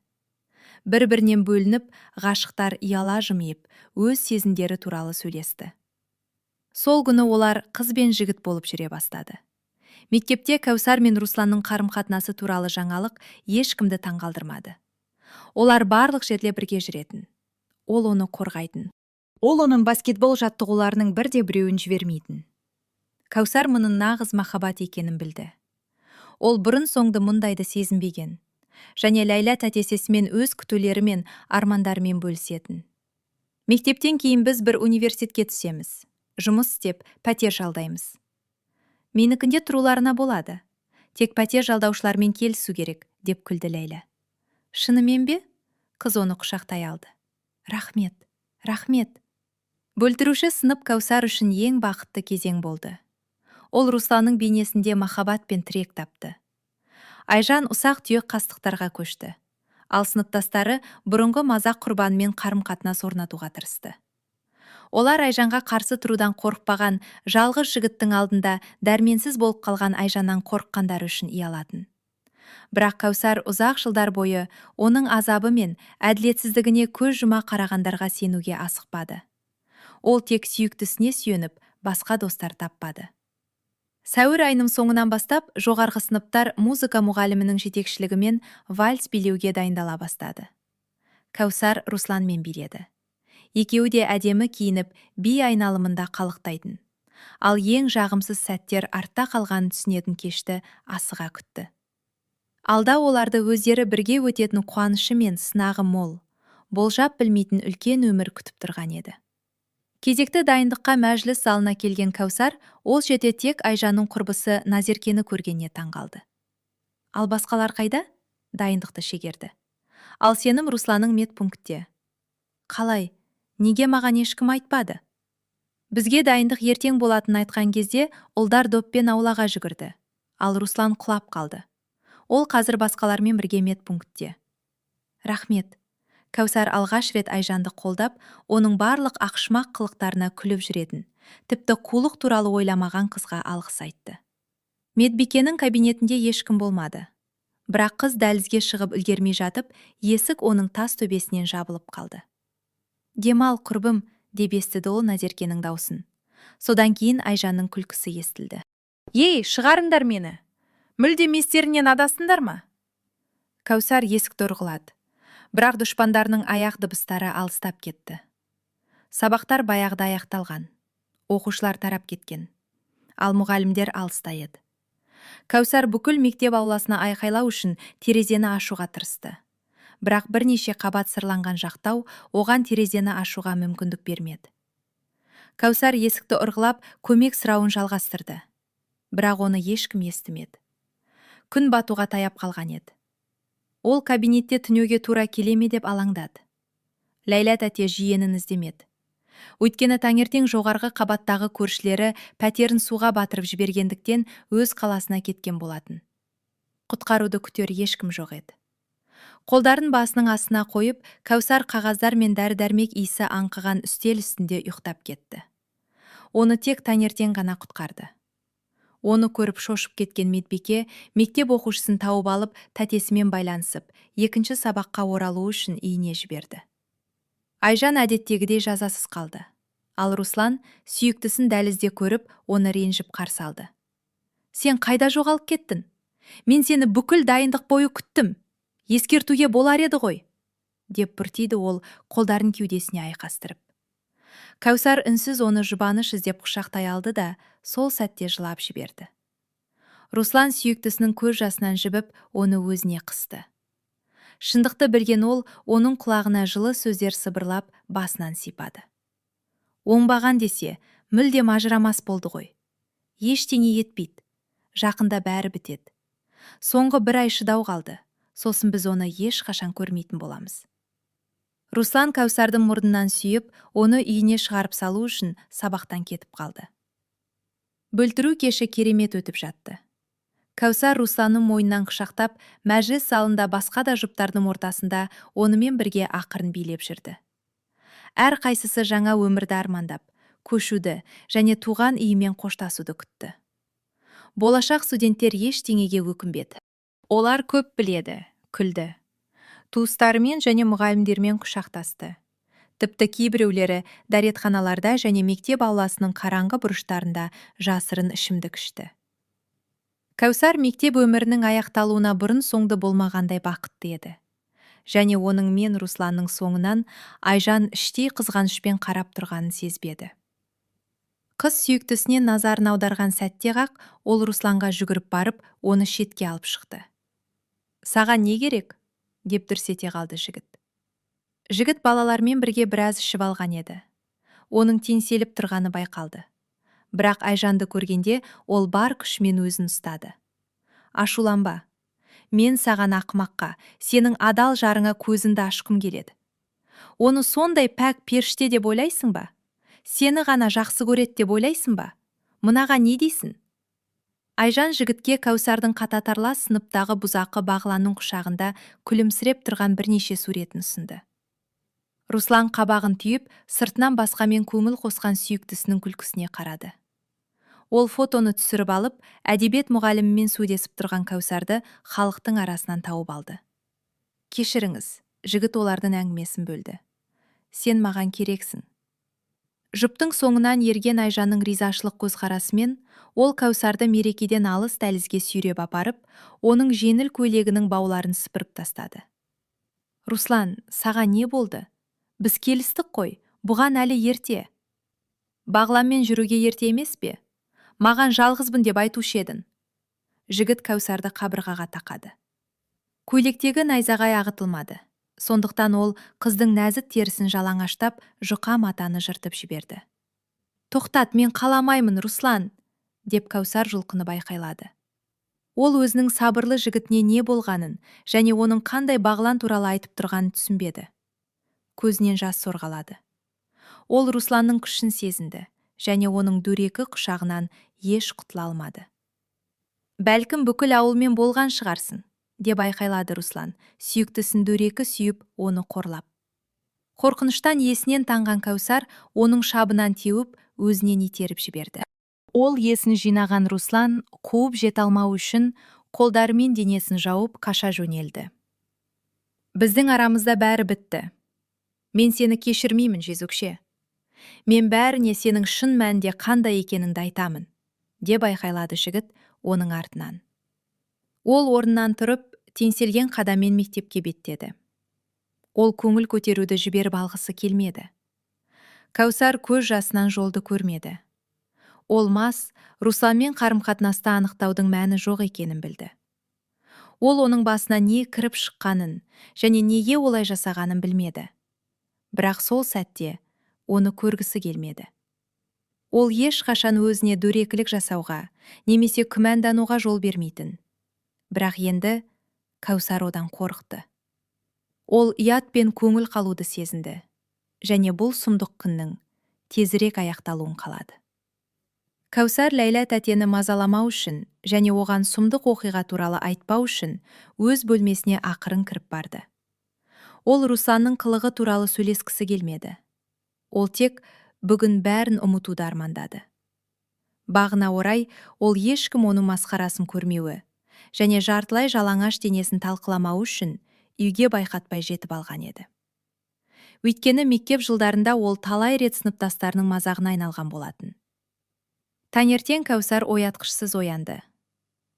Бір-бірінен бөлініп, ғашықтар ұяла жымиып, өз сезімдері туралы сөйлесті. Сол күні олар қыз бен жігіт болып жүре бастады. Мектепте Кәусар мен Русланның қарым-қатынасы туралы жаңалық ешкімді таңғалдырмады. Олар барлық жерде бірге жүретін. Ол оны қорғайтын. Ол оның баскетбол жаттығуларының бірде-біреуін жібермейтін. Кәусар мұның нағыз махаббат екенін білді. Ол бұрын соңды мұндайды сезінбеген. Және Ләйла тәтесімен өз күтулері мен армандарымен бөлісетін. Мектептен кейін біз бір университетке түсеміз. Жұмыс істеп, пәтер жалдаймыз. Менікінде тұруларына болады. Тек пәтер жалдаушылармен келісу керек, деп күлді Ләйла. Шынымен бе? Қыз оны құшақтай алды. Рахмет, рахмет. Бөлтіруші сынып Кәусар үшін ең бақытты кезең болды. Ол Русланның бейнесінде махаббат пен тірек тапты. Айжан ұсақ түйек қастықтарға көшті. Ал сыныптастары бұрынғы мазақ құрбанымен қарым-қатынас орнатуға тырысты. Олар Айжанға қарсы тұрудан қорықпаған, жалғыз жігіттің алдында дәрменсіз болып қалған Айжаннан қорыққандары үшін ұялатын. Бірақ Кәусар ұзақ жылдар бойы оның азабы мен әділетсіздігіне көз жұма қарағандарға сенуге асықпады. Ол тек сүйіктісіне сүйеніп, басқа достар таппады. Сәуір айының соңынан бастап, жоғарғы сыныптар музыка мұғалімінің жетекшілігімен вальс билеуге дайындала бастады. Кәусар Русланмен биледі. Екеуі де әдемі киініп, би айналымында қалықтайтын. Ал ең жағымсыз сәттер артта қалғанын түсінетін кешті асыға күтті. Алда оларды өздері бірге өтетін қуанышы мен сынағы мол, болжап білмейтін үлкен өмір күтіп тұрған еді. Кезекті дайындыққа мәжіліс залына келген Кәусар, ол жерде тек Айжанның құрбысы Назеркені көргеніне таңғалды. Ал басқалар қайда? Дайындықты шегерді. Ал сенім Русланның медпунктте. Қалай? Неге маған ешкім айтпады? Бізге дайындық ертең болатын айтқан кезде ұлдар доппен аулаға жүгірді. Ал Руслан құлап қалды. Ол қазір басқалармен бірге медпунктте. Рахмет. Кәусар алғаш рет Айжанды қолдап, оның барлық ақшымақ қылықтарына күліп жүретін, тіпті қулық туралы ойламаған қызға алғыс айтты. Медбикенің кабинетінде ешкім болмады. Бірақ қыз дәлізге шығып үлгермей жатып, есік оның тас төбесінен жабылып қалды. Демал, құрбым, деп естіді ол Назеркенің даусын. Содан кейін Айжанның күлкісі естілді. Ей, шығарыңдар мені! Мүлде местерінен адасыңдар ма? Кәусар есікті ұрғылады. Бірақ дұшпандарының аяқ дыбыстары алыстап кетті. Сабақтар баяғыда аяқталған. Оқушылар тарап кеткен. Ал мұғалімдер алыста еді. Кәусар бүкіл мектеп ауласына айқайлау үшін терезені ашуға тырысты. Бірақ бірнеше қабат сырланған жақтау оған терезені ашуға мүмкіндік бермеді. Кәусар есікті ұрғылап, көмек сұрауын жалғастырды. Бірақ оны ешкім естімеді. Күн батуға таяп қалған еді. Ол кабинетте түнеуге тура келеме деп алаңдады. Ләйлә тәте жиенін іздемеді. Өйткені таңертең жоғарғы қабаттағы көршілері пәтерін суға батырып жібергендіктен өз қаласына кеткен болатын. Құтқаруды күтер ешкім жоқ еді. Қолдарын басының астына қойып, Кәусар қағаздар мен дәрі-дәрмек иісі аңқыған үстел үстінде ұйықтап кетті. Оны тек таңертең ғана құтқарды. Оны көріп шошып кеткен медбике мектеп оқушысын тауып алып, тәтесімен байланысып, екінші сабаққа оралу үшін үйіне жіберді. Айжан әдеттегідей жазасыз қалды. Ал Руслан сүйіктісін дәлізде көріп, оны ренжіп қарсы алды. Сен қайда жоғалып кеттің? Мен сені бүкіл дайындық бойы күттім. Ескертуге болар еді ғой, деп бүртейді ол қолдарын кеудесіне айқастырып. Кәусар үнсіз оны жұбаныш іздеп құшақтай алды да, сол сәтте жылап жіберді. Руслан сүйіктісінің көз жасынан жібіп, оны өзіне қысты. Шындықты білген ол, оның құлағына жылы сөздер сыбырлап, басынан сипады. Оңбаған десе, мүлдем ажырамас болды ғой. Ештеңе етпейді. Жақында бәрі бітеді. Соңғы бір ай шыдау қалды. Сосын біз оны ешқашан көрмейтін боламыз. Руслан Кәусардың мұрнынан сүйіп, оны үйіне шығарып салу үшін сабақтан кетіп қалды. Бөлтіру кеші керемет өтіп жатты. Кәусар Русланның мойнынан құшақтап, мәжіліс залында басқа да жұптардың ортасында онымен бірге ақырын билеп жүрді. Әр қайсысы жаңа өмірді армандап, көшуді және туған үйімен қоштасуды күтті. Болашақ студенттер ештеңеге өкінбеді. Олар көп біледі, күлді. Туыстарымен және мұғалімдермен құшақтасты. Тіпті кейбіреулері дәретханаларда және мектеп ауласының қараңғы бұрыштарында жасырын ішімдік ішті. Кәусар мектеп өмірінің аяқталуына бұрын соңды болмағандай бақытты еді. Және оның мен Русланның соңынан Айжан іштей қызғанышпен қарап тұрғанын сезбеді. Қыз сүйіктісіне назарын аударған сәтте-ақ ол Русланға жүгіріп барып, оны шетке алып шықты. Саған не керек? Деп дүрсете қалды жігіт. Жігіт балалармен бірге біраз ішіп алған еді. Оның теңселіп тұрғаны байқалды. Бірақ Айжанды көргенде ол бар күшімен өзін ұстады. Ашуланба. Мен саған ақымаққа, сенің адал жарыңа көзімді ашқым келеді. Оны сондай пәк періште деп ойлайсың ба? Сені ғана жақсы көреді деп ойлайсың ба? Мұнаға не дейсің? Айжан жігітке Кәусардың қататарлас сыныптағы бұзақы Бағланның құшағында күлімсіреп тұрған бірнеше суретін ұсынды. Руслан қабағын түйіп, сыртынан басқамен көңіл қосқан сүйіктісінің күлкісіне қарады. Ол фотоны түсіріп алып, әдебиет мұғалімімен сөйлесіп тұрған Кәусарды халықтың арасынан тауып алды. Кешіріңіз, жігіт олардың әңгімесін бөлді. Сен маған керексің. Жұптың соңынан ерген Айжанның ризашылық көзқарасымен, ол Кәусарды мерекеден алыс дәлізге сүйреп апарып, оның жеңіл көйлегінің бауларын сыпырып тастады. Руслан, саған не болды? Біз келістік қой, бұған әлі ерте. Бағланмен жүруге ерте емес пе? Маған жалғызбын деп айтушы едің. Жігіт Кәусарды қабырғаға тақады. Көйлектегі найзағай ағытылмады. Сондықтан ол қыздың нәзік терісін жалаңаштап, жұқа матаны жыртып жіберді. Тоқтат, мен қаламаймын, Руслан, деп Кәусар жұлқынып айқайлады. Ол өзінің сабырлы жігітіне не болғанын және оның қандай Бағлан туралы айтып тұрғанын түсінбеді. Көзінен жас сорғалады. Ол Русланның күшін сезінді және оның дөрекі құшағынан еш құтыла алмады. Бәлкім бүкіл ауылмен болған шығарсың, деп айқайлады Руслан, сүйіктісін дөрекі сүйіп, оны қорлап. Қорқыныштан есінен танған Кәусар оның шабынан теуіп, өзінен итеріп жіберді. Ол есін жинаған Руслан қуып жете алмау үшін қолдарымен денесін жауып қаша жөнелді. Біздің арамызда бәрі бітті. Мен сені кешірмеймін, жезөкше. Мен бәріне сенің шын мәнінде қандай екеніңді айтамын, деп айқайлады жігіт оның артынан. Ол орнынан тұрып, теңселген қадамен мектепке беттеді. Ол көңіл көтеруді жіберіп алғысы келмеді. Кәусар көз жасынан жолды көрмеді. Ол мас, Русланмен қарым-қатынаста анықтаудың мәні жоқ екенін білді. Ол оның басына не кіріп шыққанын және неге олай жасағанын білмеді. Бірақ сол сәтте оны көргісі келмеді. Ол ешқашан өзіне дөрекілік жасауға, немесе күмәндануға жол бермейтін. Бірақ енді Кәусар одан қорықты. Ол ұят пен көңіл қалуды сезінді, және бұл сұмдық күннің тезірек аяқталуын қалады. Кәусар Ләйлә тәтені мазаламау үшін және оған сұмдық оқиға туралы айтпау үшін өз бөлмесіне ақырын кіріп барды. Ол Русланның қылығы туралы сөйлескісі келмеді. Ол тек бүгін бәрін ұмытуды армандады. Бағына орай, ол ешкім оның масқарасын көрмеуі және жартылай жалаңаш денесін талқыламау үшін үйге байқатпай жетіп алған еді. Өйткені мектеп жылдарында ол талай рет сыныптастарының мазағына айналған болатын. Таңертең Кәусар оятқышсыз оянды.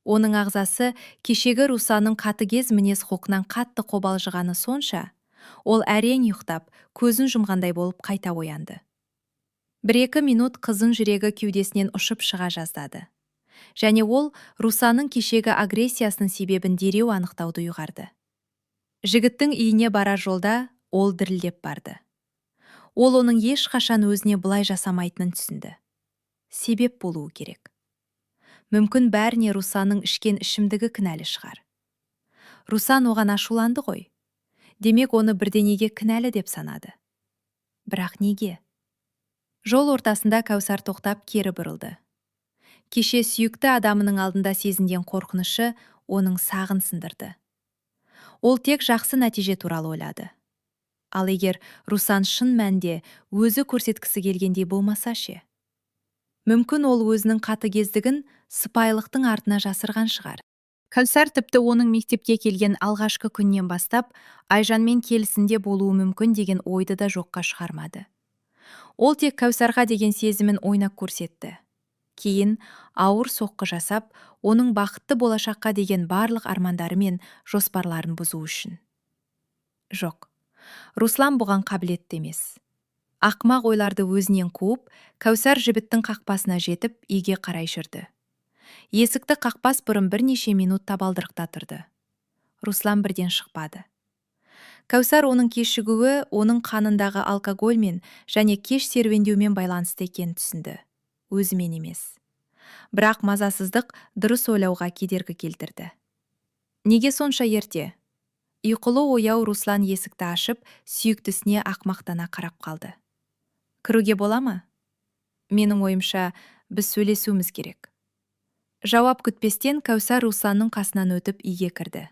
Оның ағзасы кешегі Русланның қатыгез мінез құлқынан қатты қобалжығаны сонша, ол әрең ұйықтап, көзін жұмғандай болып қайта оянды. 1-2 минут қызын жүрегі кеудесінен ұшып шыға жаздады. Және ол Русланның кешегі агрессиясының себебін дереу анықтауды ұйғарды. Жігіттің үйіне барар жолда ол дірілдеп барды. Ол оның ешқашан өзіне бұлай жасамайтынын түсінді. Себеп болуы керек. Мүмкін бәріне Русланның ішкен ішімдігі кінәлі шығар. Руслан оған ашуланды ғой. Демек оны бірдеңеге кінәлі деп санады. Бірақ неге? Жол ортасында Кәусар тоқтап кері бұрылды. Кеше сүйікті адамының алдында сезінген қорқынышы оның сағын сындырды. Ол тек жақсы нәтиже туралы ойлады. Ал егер Руслан шын мәнде өзі көрсеткісі келгендей болмаса ше? Мүмкін ол өзінің қатыгездігін сыпайылықтың артына жасырған шығар. Кәусар тіпті оның мектепке келген алғашқы күннен бастап Айжанмен келісінде болуы мүмкін деген ойды да жоққа шығармады. Ол тек Кәусарға деген сезімін ойнап көрсетті. Кейін ауыр соққы жасап, оның бақытты болашаққа деген барлық армандары мен жоспарларын бұзу үшін. Жоқ, Руслан бұған қабілетті емес. Ақымақ ойларды өзінен қуып, Кәусар жібіттің қақпасына жетіп, үйге қарай жүрді. Есікті қақпас бұрын бірнеше минут табалдырықта тұрды. Руслан бірден шықпады. Кәусар оның кешігуі, оның қанындағы алкогольмен және кеш серуендеумен байланысты екенін түсінді. Өзімен емес. Бірақ мазасыздық дұрыс ойлауға кедергі келтірді. Неге сонша ерте? Ұйқылы ояу Руслан есікті ашып, сүйіктісіне ақмақтана қарап қалды. Кіруге бола ма? Менің ойымша, біз сөйлесуіміз керек. Жауап күтпестен Кәусар Русланның қасынан өтіп үйге кірді.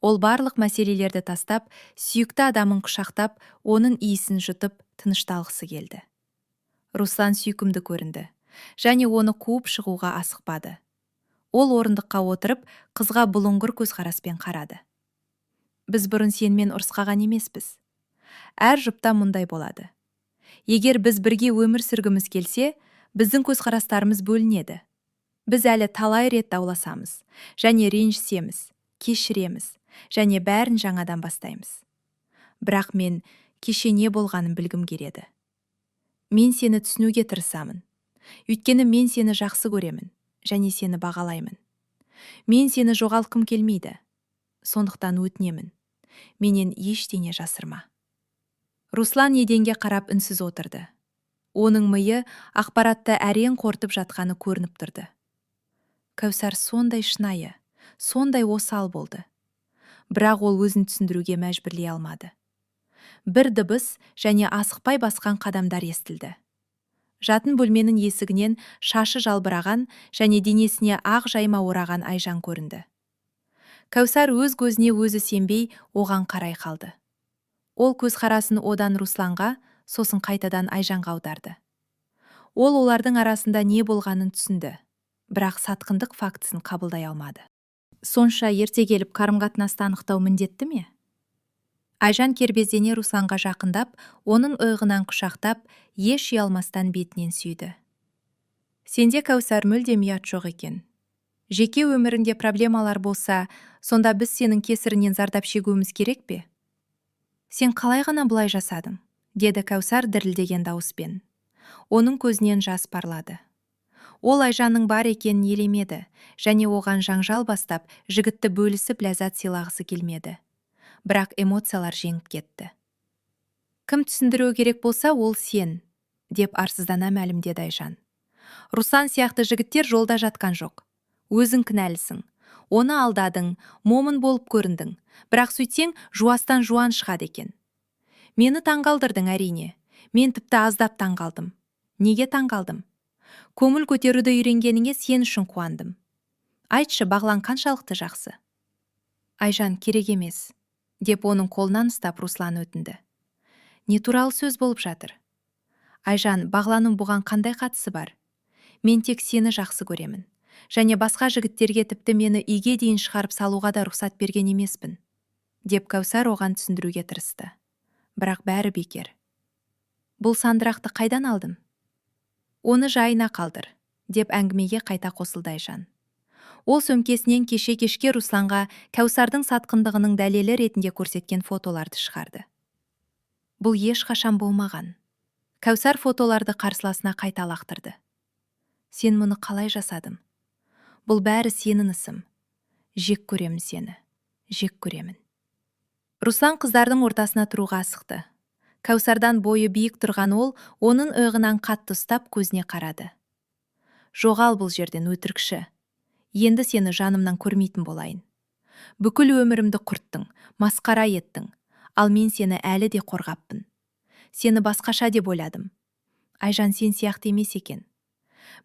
Ол барлық мәселелерді тастап, сүйікті адамын құшақтап, оның иісін жұтып, тынышталғысы келді. Руслан сүйкімді көрінді, және оны қуып шығуға асықпады. Ол орындыққа отырып, қызға бұлыңғыр көзқараспен қарады. Біз бұрын сенімен ұрысқаған емеспіз. Әр жұпта мұндай болады. Егер біз бірге өмір сүргіміз келсе, біздің көзқарастарымыз бөлінеді. Біз әлі талай рет дауласамыз, және ренжісеміз, кешіреміз, және бәрін жаңадан бастаймыз. Бірақ мен кеше не болғанын білгім келеді. Мен сені түсінуге тырысамын. Өйткені мен сені жақсы көремін, және сені бағалаймын. Мен сені жоғалтқым келмейді. Сондықтан өтінемін. Менен ештеңе жасырма. Руслан еденге қарап үнсіз отырды. Оның миы ақпаратты әрең қорытып жатқаны көрініп тұрды. Кәусар сондай шынайы, сондай осал болды. Бірақ ол өзін түсіндіруге мәжбүрлей алмады. Бір дыбыс және асықпай басқан қадамдар естілді. Жатын бөлменің есігінен шашы жалбыраған және денесіне ақ жайма ораған Айжан көрінді. Кәусар өз көзіне өзі сенбей оған қарай қалды. Ол көзқарасын одан Русланға, сосын қайтадан Айжанға аударды. Ол олардың арасында не болғанын түсінді, бірақ сатқындық фактісін қабылдай алмады. Сонша ерте келіп қарым-қатынасты анықтау міндетті ме? Айжан кербездене Русланға жақындап, оның иығынан құшақтап, еш ұялмастан бетінен сүйді. Сенде, Кәусар, мүлдем ұят жоқ екен. Жеке өмірінде проблемалар болса, сонда біз сенің кесірінен зардап шегуіміз керек пе? Сен қалай ғана бұлай жасадың? Деді Кәусар дірілдеген дауыспен. Оның көзінен жас парлады. Ол Айжанның бар екенін елемеді, және оған жаңжал бастап, жігітті бөлісіп ләззат сыйлағысы келмеді. Бірақ эмоциялар жеңіп кетті. Кім түсіндіру керек болса, ол сен. деп арсыздана мәлімдеді Айжан. Руслан сияқты жігіттер жолда жатқан жоқ. Өзің кінәлісің. Оны алдадың, момын болып көріндің. Бірақ сөйтсең, жуастан жуан шығады екен. Мені таңғалдырдың әрине. Мен тіпті аздап таңғалдым. Неге таңғалдым? Көңіл көтеруді үйренгеніңе сен үшін қуандым. Айтшы, Бағлан қаншалықты жақсы? Айжан, керек емес, деп оның қолынан ұстап Руслан өтінді. Не туралы сөз болып жатыр? Айжан, Бағланның бұған қандай қатысы бар? Мен тек сені жақсы көремін. Және басқа жігіттерге тіпті мені үйге дейін шығарып салуға да рұқсат берген емеспін. Деп Кәусар оған түсіндіруге тырысты. Бірақ бәрі бекер. Бұл сандырақты қайдан алдың? Оны жайына қалдыр, деп әңгімеге қайта қосылды Айжан. Ол сөмкесінен кешке Русланға Кәусардың сатқындығының дәлелі ретінде көрсеткен фотоларды шығарды. Бұл ешқашан болмаған. Кәусар фотоларды қарсыласына қайта лақтырды. Сен мұны қалай жасадың? Бұл бәрі сенің ісің. Жек көремін сені. Жек көремін. Руслан қыздардың ортасына тұруға асықты. Кәусардан бойы биік тұрған ол, оның иығынан қатты ұстап көзіне қарады. Жоғал бұл жерден, өтірікші. Енді сені жанымнан көрмейтін болайын. Бүкіл өмірімді құрттың, масқара еттің, ал мен сені әлі де қорғаппын. Сені басқаша деп ойладым. Айжан, сен сияқты емес екен.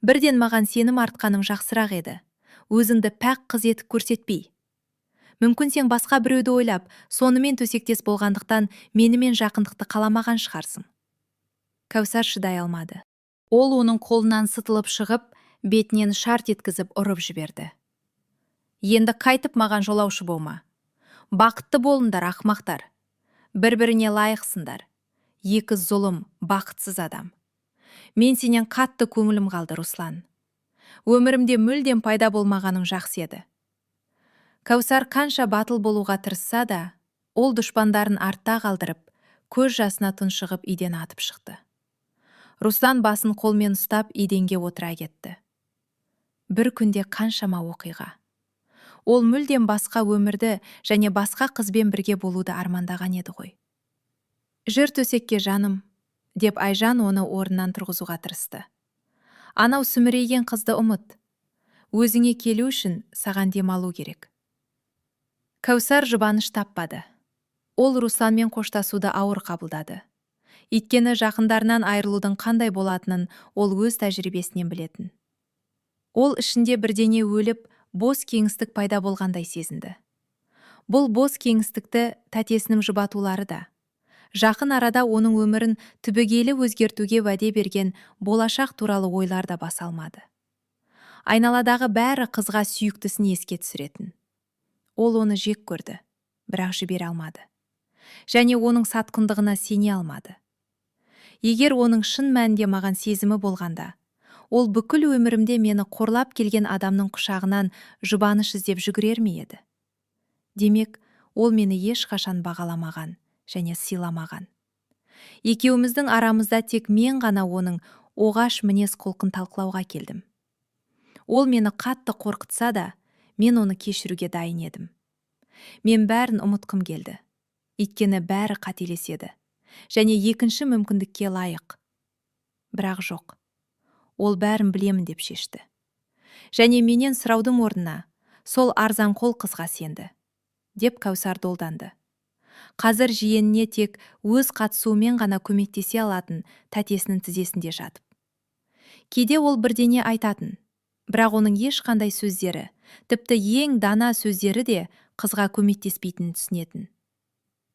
Бірден маған сенім артқаным жақсырақ еді. Өзіңді пәк қыз етіп көрсетпей. Мүмкін сен басқа біреуді ойлап, сонымен төсектес болғандықтан менімен жақындықты қаламаған шығарсың. Кәусар шыдай алмады. Ол оның қолынан сытылып шығып, бетінен шарт еткізіп ұрып жіберді. Енді қайтып маған жолаушы болма. Бақытты болыңдар, ақмақтар. Бір-біріне лайықсыңдар. Екі зұлым, бақытсыз адам. Мен сенен қатты көңілім қалды, Руслан. Өмірімде мүлдем пайда болмағаның жақсы еді. Кәусар қанша батыл болуға тырысса да, ол дұшпандарын артта қалдырып, көз жасына тұншығып үйден атып шықты. Руслан басын қолмен ұстап еденге отыра кетті. Бір күнде қаншама оқиға. Ол мүлдем басқа өмірді және басқа қызбен бірге болуды армандаған еді ғой. Жүр төсекке, жаным, деп Айжан оны орнынан тұрғызуға тырысты. Анау сүмірейген қызды ұмыт. Өзіңе келу үшін саған демалу керек. Кәусар жұбаныш таппады. Ол Русланмен қоштасуды ауыр қабылдады. Өйткені жақындарынан айырылудың қандай болатынын ол өз тәжірибесінен білетін. Ол ішінде бірдеңе өліп, бос кеңістік пайда болғандай сезінді. Бұл бос кеңістікті тәтесінің жұбатулары да, жақын арада оның өмірін түбегейлі өзгертуге уәде берген болашақ туралы ойлар да баса алмады. Айналадағы бәрі қызға сүйіктісін еске түсіретін. Ол оны жек көрді, бірақ жібере алмады. Және оның сатқындығына сене алмады. Егер оның шын мәнінде маған сезімі болғанда, ол бүкіл өмірімде мені қорлап келген адамның құшағынан жұбаныш іздеп жүгірер ме еді? Демек, ол мені ешқашан бағаламаған және сыйламаған. Екеуміздің арамызда тек мен ғана оның оғаш мінез құлқын талқылауға келдім. Ол мені қатты қорқытса да, мен оны кешіруге дайын едім. Мен бәрін ұмытқым келді. Өйткені бәрі қателеседі. Және екінші мүмкіндікке лайық. Бірақ жоқ. Ол бәрін білемін деп шешті. Және менен сұраудың орнына сол арзан қол қызға сенді. Деп Кәусар долданды. Қазір жиеніне тек өз қатысуымен ғана көмектесе алатын тәтесінің тізесінде жатып. Кейде ол бірдеңе айтатын. Бірақ оның ешқандай сөздері, тіпті ең дана сөздері де қызға көмектеспейтінін түсінетін.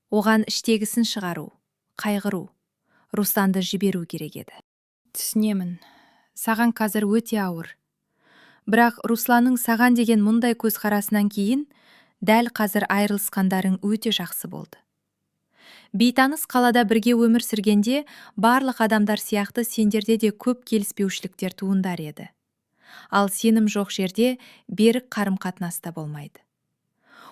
Оған іштегісін шығару, қайғыру, Русланды жіберу керек еді. Түсінемін, саған қазір өте ауыр. Бірақ Русланның саған деген мұндай көзқарасынан кейін, дәл қазір айырылысқандарың өте жақсы болды. Бейтаныс қалада бірге өмір сүргенде, барлық адамдар сияқты сендерде де көп келіспеушіліктер туындар еді. Ал сенім жоқ жерде берік қарым-қатынаста болмайды.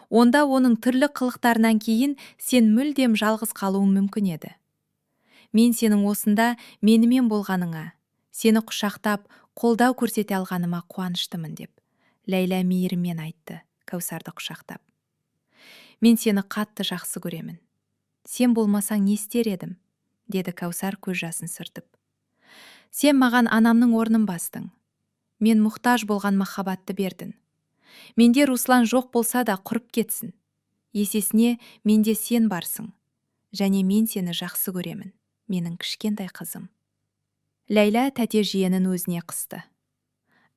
Онда оның түрлі қылықтарынан кейін сен мүлдем жалғыз қалуың мүмкін еді. Мен сенің осында менімен болғаныңа, сені құшақтап, қолдау көрсете алғаныма қуаныштымын деп, Ләйла мейіріммен айтты, Кәусарды құшақтап. Мен сені қатты жақсы көремін. Сен болмасаң не істер едім, деді Кәусар көз жасын сүртіп. Сен маған анамның орнын бастың. Мен мұқтаж болған махаббатты бердің. Менде Руслан жоқ болса да құрып кетсін. Есесіне менде сен барсың. Және мен сені жақсы көремін. Менің кішкентай қызым. Ләйла тәте жиенін өзіне қысты.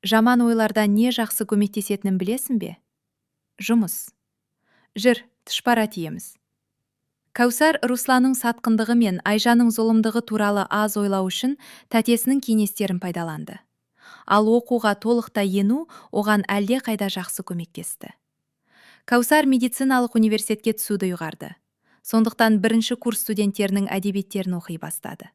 Жаман ойлардан не жақсы көмектесетінін білесің бе? Жұмыс. Жүр, тұшпара тиеміз. Кәусар Русланның сатқындығы мен Айжанның зұлымдығы туралы аз ойлау үшін тәтесінің кеңестерін пайдаланды. Ал оқуға толықтай ену оған әлде қайда жақсы көмектесті. Кәусар медициналық университетке түсуді ұйғарды. Сондықтан бірінші курс студенттерінің әдебиеттерін оқи бастады.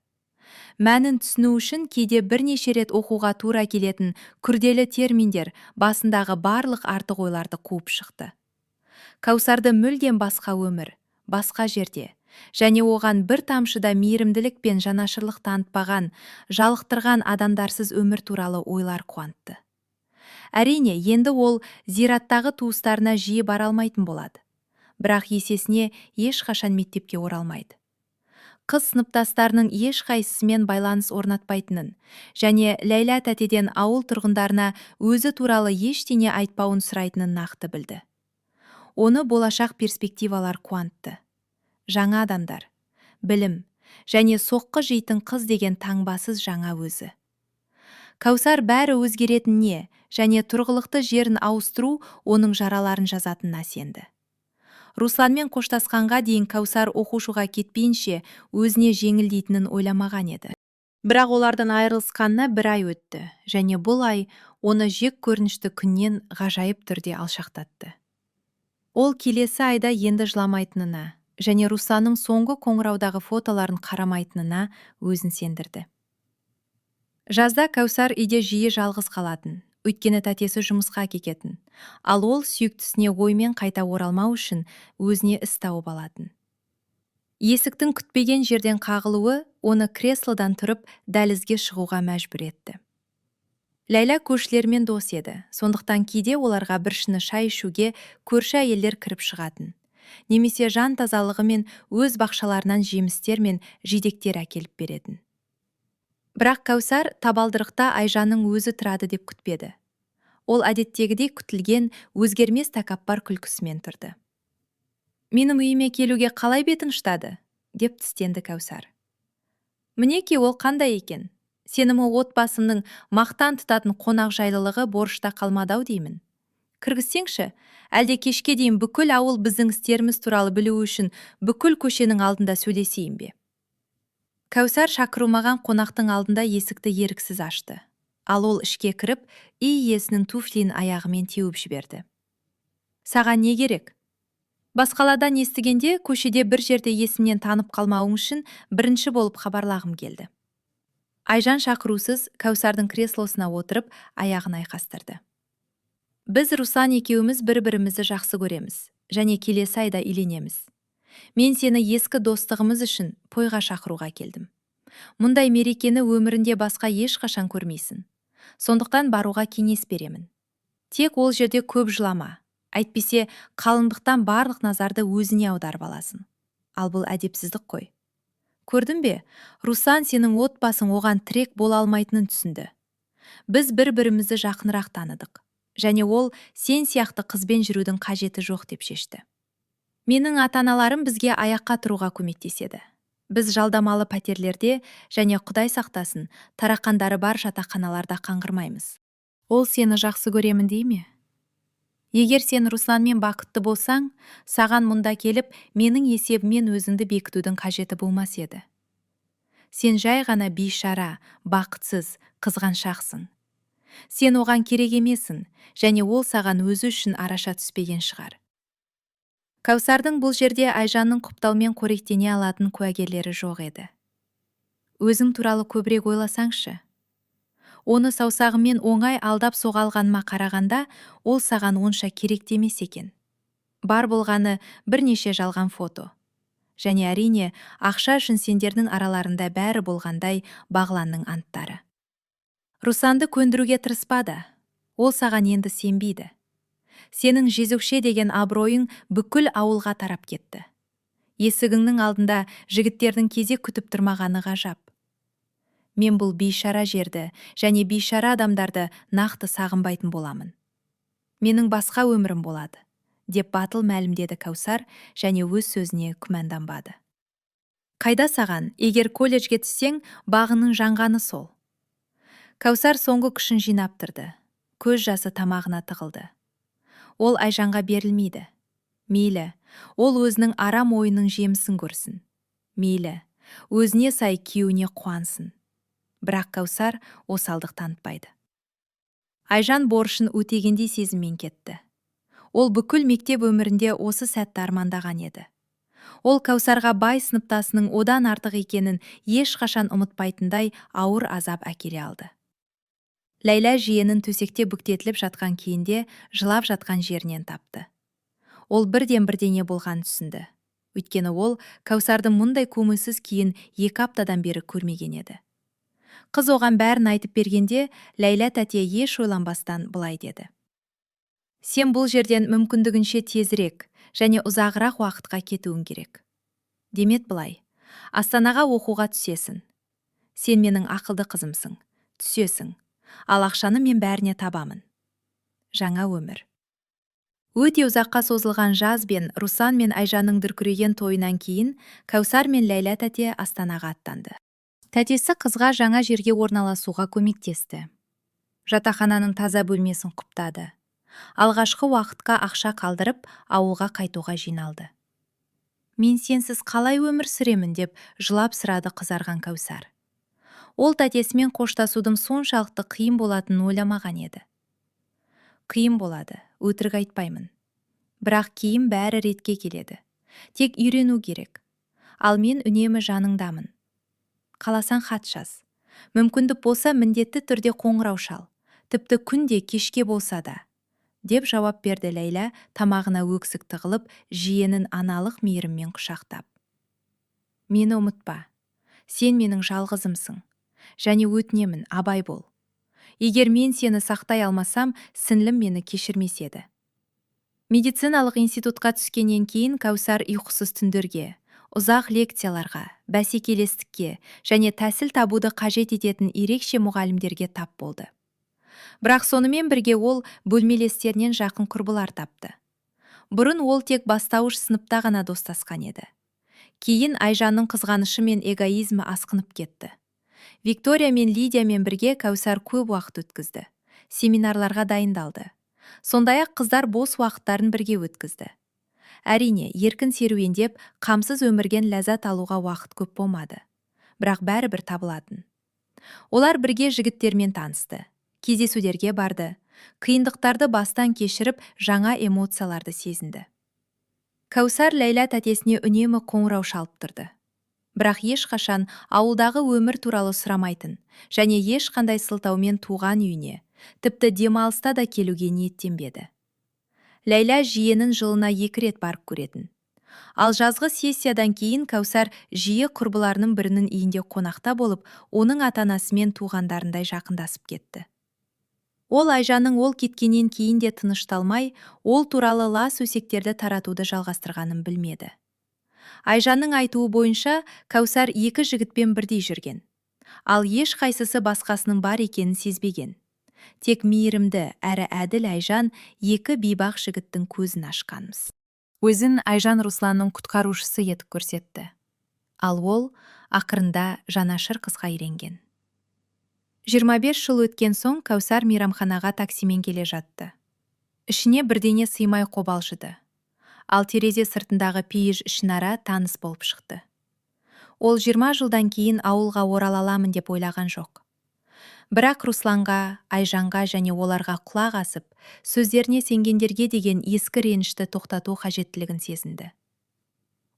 Мәнін түсіну үшін кейде бірнеше рет оқуға тура келетін күрделі терминдер басындағы барлық артық ойларды қуып шықты. Кәусарды мүлдем басқа өмір, басқа жерде, және оған бір тамшыда мейірімділік пен жанашырлық танытпаған, жалықтырған адамдарсыз өмір туралы ойлар қуантты. Әрине, енді ол зираттағы туыстарына жиі бара алмайтын болады. Бірақ есесіне ешқашан мектепке оралмайды. Қыз сыныптастарының ешқайсысымен байланыс орнатпайтынын және Ләйла тәтеден ауыл тұрғындарына өзі туралы ештеңе айтпауын сұрайтынын нақты білді. Оны болашақ перспективалар қуантты. Жаңа адамдар, білім және соққы жейтін қыз деген таңбасыз жаңа өзі. Кәусар бәрі өзгеретініне және тұрғылықты жерін ауыстыру оның жараларын жазатынына сенді. Русланмен қоштасқанға дейін Кәусар оқушыға кетпейінше өзіне жеңілдейтінін ойламаған еді. Бірақ олардан айырылысқанына 1 ай өтті, және бұл ай оны жек көрінішті күннен ғажайып түрде алшақтатты. Ол келесі айда енді жыламайтынына және Русланның соңғы қоңыраудағы фотоларын қарамайтынына өзін сендірді. Жазда Кәусар үйде жиі жалғыз қалатын. Өйткені тәтесі жұмысқа кететін, ал ол сүйіктісіне оймен қайта оралмау үшін өзіне іс тауып алатын. Есіктің күтпеген жерден қағылуы оны креслодан тұрып дәлізге шығуға мәжбүр етті. Ләйла көршілермен дос еді, сондықтан кейде оларға бір шыны шай ішуге көрші әйелдер кіріп шығатын. Немесе жан тазалығы мен өз бақшаларынан жемістер мен жидектер әкеліп беретін. Бірақ Кәусар табалдырықта Айжанның өзі тұрады деп күтпеді. Ол әдеттегідей күтілген өзгермес тәкаппар күлкісімен тұрды. Менің үйіме келуге қалай бетің шыдады? Деп тістенді Кәусар. Мінеки ол қандай екен? Сенің отбасыңның мақтан тұтатын қонақ жайлылығы борышта қалмадау деймін. Кіргізсеңші, әлде кешке дейін бүкіл ауыл біздің істеріміз туралы білу үшін бүкіл көшенің алдында сөйлесейін бе? Кәусар шақырылмаған қонақтың алдында есікті еріксіз ашты. Ал ол ішке кіріп, үй иесінің туфлиін аяғымен теуіп жіберді. Саған не керек? Басқаладан естігенде көшеде бір жерде есімнен танып қалмауың үшін бірінші болып хабарлағым келді. Айжан шақырусыз Кәусардың креслосына отырып, аяғын айқастырды. Біз Руслан екеуміз бір-бірімізді жақсы көреміз, және келесі айда үйленеміз. Мен сені ескі достығымыз үшін тойға шақыруға келдім. Мұндай мерекені өмірінде басқа ешқашан көрмейсің. Сондықтан баруға кеңес беремін. Тек ол жерде көп жылама. Әйтпесе қалыңдықтан барлық назарды өзіне аударып аласың. Ал бұл әдепсіздік қой. Көрдің бе, Руслан сенің отбасың оған тірек бола алмайтынын түсінді. Біз бір-бірімізді жақынырақ таныдық. Және ол сен сияқты қызбен жүрудің қажеті жоқ деп шешті. Менің ата-аналарым бізге аяққа тұруға көмектеседі. Біз жалдамалы пәтерлерде және Құдай сақтасын, тарақандары бар жатақханаларда қаңғырмаймыз. Ол сені жақсы көремін дей ме? Егер сен Русланмен бақытты болсаң, саған мұнда келіп, менің есебімен өзіңді бекітудің қажеті болмас еді. Сен жай ғана бейшара, бақытсыз, қызғаншақсың. Сен оған керек емесің, және ол саған өзі үшін араша түспеген шығар. Кәусардың бұл жерде Айжанның құптаумен қоректене алатын куәгерлері жоқ еді. Өзің туралы көбірек ойласаңшы. Оны саусағымен оңай алдап соғалғаныма қарағанда, ол саған онша керек емес екен. Бар болғаны бірнеше жалған фото. Және әрине, ақша үшін сендердің араларында бәрі болғандай Бағланның анттары. Русланды көндіруге тырыспады. Ол саған енді сенбейді. Сенің жезөкше деген абыройың бүкіл ауылға тарап кетті. Есігіңнің алдында жігіттердің кезек күтіп тұрмағаны ғажап. Мен бұл бейшара жерді және бейшара адамдарды нақты сағынбайтын боламын. Менің басқа өмірім болады, деп батыл мәлімдеді Кәусар және өз сөзіне күмәнданбады. Қайда саған, егер колледжге түссең, бағының жанғаны сол. Кәусар соңғы күшін жинап тұрды. Көз жасы тамағына тығылды. Ол Айжанға берілмейді. Мейлі, ол өзінің арам ойының жемісін көрсін. Мейлі, өзіне сай күйеуіне қуансын. Бірақ Кәусар осалдық танытпайды. Айжан борышын өтегендей сезіммен кетті. Ол бүкіл мектеп өмірінде осы сәтті армандаған еді. Ол Кәусарға бай сыныптасының одан артық екенін ешқашан ұмытпайтындай ауыр азап әкеле алды. Ләйла жиенін төсекте бүктетіліп жатқан күйінде жылап жатқан жерінен тапты. Ол бірден-бірдеңе болған түсінді. Өйткені ол Кәусардың мұндай көңілсіз күйін 2 аптадан бері көрмеген еді. Қыз оған бәрін айтып бергенде, Ләйла тәте еш ойланбастан былай деді. Сен бұл жерден мүмкіндігінше тезірек және ұзағырақ уақытқа кетуің керек. Демет былай, Астанаға оқуға түсесің. Сен менің ақылды қызымсың, түсесің, ал ақшаны мен бәріне табамын. Жаңа өмір. Өте ұзаққа созылған жаз бен Руслан мен Айжанның дүркіреген тойынан кейін Кәусар мен Ләйла тәте Астанаға аттанды. Тәтесі қызға жаңа жерге орналасуға көмектесті. Жатақхананың таза бөлмесін құптады. Алғашқы уақытқа ақша қалдырып, ауылға қайтуға жиналды. Мен сенсіз қалай өмір сүремін деп жылап сұрады қызарған Кәусар. Ол тәтесімен қоштасудың соншалықты қиын болатынын ойламаған еді. Қиын болады, өтірік айтпаймын. Бірақ кейін бәрі ретке келеді. Тек үйрену керек. Ал мен үнемі жаныңдамын. Қаласаң хат жаз. Мүмкіндік болса міндетті түрде қоңырау шал. Тіпті күнде кешке болса да. Деп жауап берді Ләйла, тамағына өксік тығылып, жиенін аналық мейіріммен құшақтап. Мені ұмытпа. Сен менің жалғызымсың. Және өтінемін, абай бол. Егер мен сені сақтай алмасам, сіңлім мені кешірмес еді. Медициналық институтқа түскеннен кейін Кәусар ұйқысыз түндерге, ұзақ лекцияларға, бәсекелестікке және тәсіл табуды қажет ететін ерекше мұғалімдерге тап болды. Бірақ сонымен бірге ол бөлмелестерінен жақын құрбылар тапты. Бұрын ол тек бастауыш сыныпта ғана достасқан еді. Кейін Айжанның қызғанышы мен эгоизмі асқынып кетті. Виктория мен Лидиямен бірге Кәусар көп уақыт өткізді. Семинарларға дайындалды. Сондай-ақ қыздар бос уақыттарын бірге өткізді. Әрине, еркін серуендеп, қамсыз өмірген ләззат алуға уақыт көп болмады. Бірақ бәрібір табылатын. Олар бірге жігіттермен танысты. Кездесулерге барды. Қиындықтарды бастан кешіріп, жаңа эмоцияларды сезінді. Кәусар Ләйла тәтесіне үнемі қоңырау шалып тұрды. Бірақ ешқашан ауылдағы өмір туралы сұрамайтын және ешқандай сылтаумен туған үйіне, тіпті демалыста да келуге ниеттенбеді. Ләйла жиенін жылына 2 рет барып көретін. Ал жазғы сессиядан кейін Кәусар жиі құрбыларының бірінің үйінде қонақта болып, оның ата-анасымен туғандарындай жақындасып кетті. Ол Айжанның ол кеткеннен кейін де тынышталмай, ол туралы лас өсектерді таратуды жалғастырғанын білмеді. Айжанның айтуы бойынша Кәусар 2 жігітпен бірдей жүрген. Ал еш қайсысы басқасының бар екенін сезбеген. Тек мейірімді әрі әділ Айжан 2 бейбақ жігіттің көзін ашқанмыз. Өзін Айжан Русланның құтқарушысы етіп көрсетті. Ал ол ақырында жанашыр қызға үйренген. 25 жыл өткен соң Кәусар мейрамханаға таксимен келе жатты. Ішіне бірдеңе сыймай қобалжыды. Ал терезе сыртындағы пейіж ішінара таныс болып шықты. Ол 20 жылдан кейін ауылға орала аламын деп ойлаған жоқ. Бірақ Русланға, Айжанға және оларға құлақ асып, сөздеріне сенгендерге деген ескі ренішті тоқтату қажеттілігін сезінді.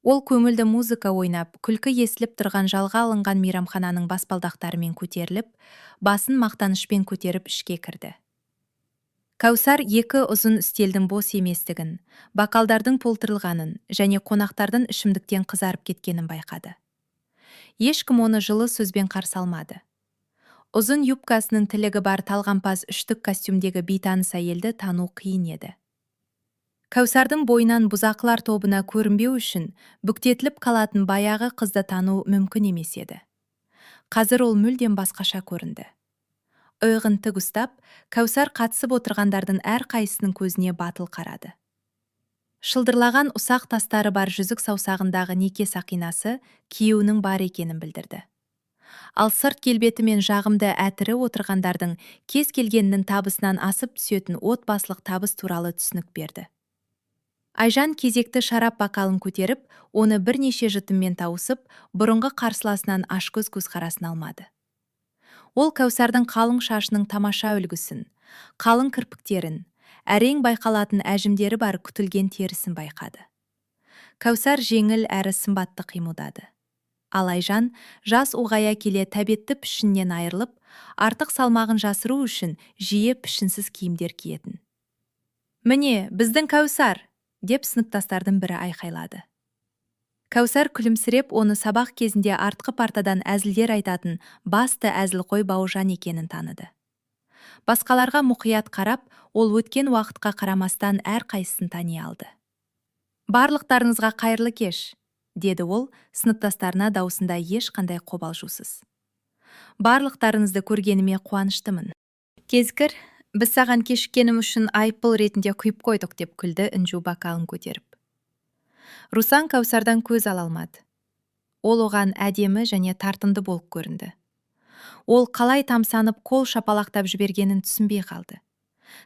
Ол көңілді музыка ойнап, күлкі естіліп тұрған жалға алынған мейрамхананың баспалдақтарымен көтеріліп, басын мақтанышпен көтеріп ішке кірді. Кәусар 2 ұзын үстелдің бос еместігін, бокалдардың толтырылғанын және қонақтардың ішімдіктен қызарып кеткенін байқады. Ешкім оны жылы сөзбен қарсы алмады. Ұзын юбкасының тілігі бар талғампаз үштік костюмдегі бейтаныс әйелді тану қиын еді. Кәусардың бойынан бұзақылар тобына көрінбеу үшін бүктетіліп қалатын баяғы қызды тану мүмкін емес еді. Қазір ол мүлдем басқаша көрінді. Иығын тік ұстап, Кәусар қатысып отырғандардың әрқайсының көзіне батыл қарады. Шылдырлаған ұсақ тастары бар жүзік саусағындағы неке сақинасы күйеуінің бар екенін білдірді. Ал сырт келбеті мен жағымды әтірі отырғандардың кез келгеннің табысынан асып түсетін отбасылық табыс туралы түсінік берді. Айжан кезекті шарап бокалын көтеріп, оны бірнеше жұтыммен тауысып, бұрынғы қарсыласынан ашкөз көзқарасын алмады. Ол Кәусардың қалың шашының тамаша үлгісін, қалың кірпіктерін, әрең байқалатын әжімдері бар күтілген терісін байқады. Кәусар жеңіл әрі сымбатты қимылдады. Ал Айжан жас ұлғая келе тәбетті пішіннен айырылып, артық салмағын жасыру үшін жиі пішінсіз киімдер киетін. «Міне, біздің Кәусар!» деп сыныптастардың бірі айқайлады. Кәусар күлімсіреп, оны сабақ кезінде артқы партадан әзілдер айтатын басты әзілқой Бауыржан екенін таныды. Басқаларға мұқият қарап, ол өткен уақытқа қарамастан әрқайсысын тани алды. «Барлықтарыңызға қайырлы кеш», деді ол, сыныптастарына даусында ешқандай қобалжусыз. «Барлықтарыңызды көргеніме қуаныштымын. Кезгір, біз саған кешіккенім үшін айыппұл ретінде құйып қойдық», деп күлді Інжу бокалын көтеріп. Руслан Кәусардан көз ала алмады. Ол оған әдемі және тартымды болып көрінді. Ол қалай тамсанып қол шапалақтап жібергенін түсінбей қалды.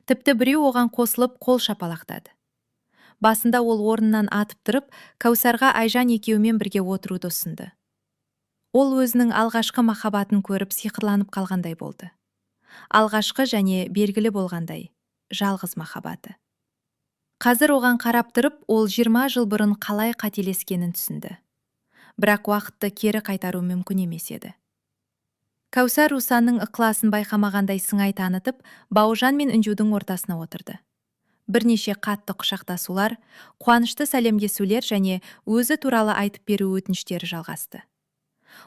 Тіпті біреу оған қосылып қол шапалақтады. Басында ол орнынан атып тұрып, Кәусарға Айжан екеуімен бірге отыруды ұсынды. Ол өзінің алғашқы махаббатын көріп сиқырланып қалғандай болды. Алғашқы және белгілі болғандай, жалғыз махаббаты. Қазір оған қарап тұрып, ол 20 жыл бұрын қалай қателескенін түсінді. Бірақ уақытты кері қайтару мүмкін емес еді. Кәусар Русланның ықыласын байқамағандай сыңай танытып, Бауыржан мен Інжудің ортасына отырды. Бірнеше қатты құшақтасулар, қуанышты сәлемдесулер және өзі туралы айтып беру өтініштері жалғасты.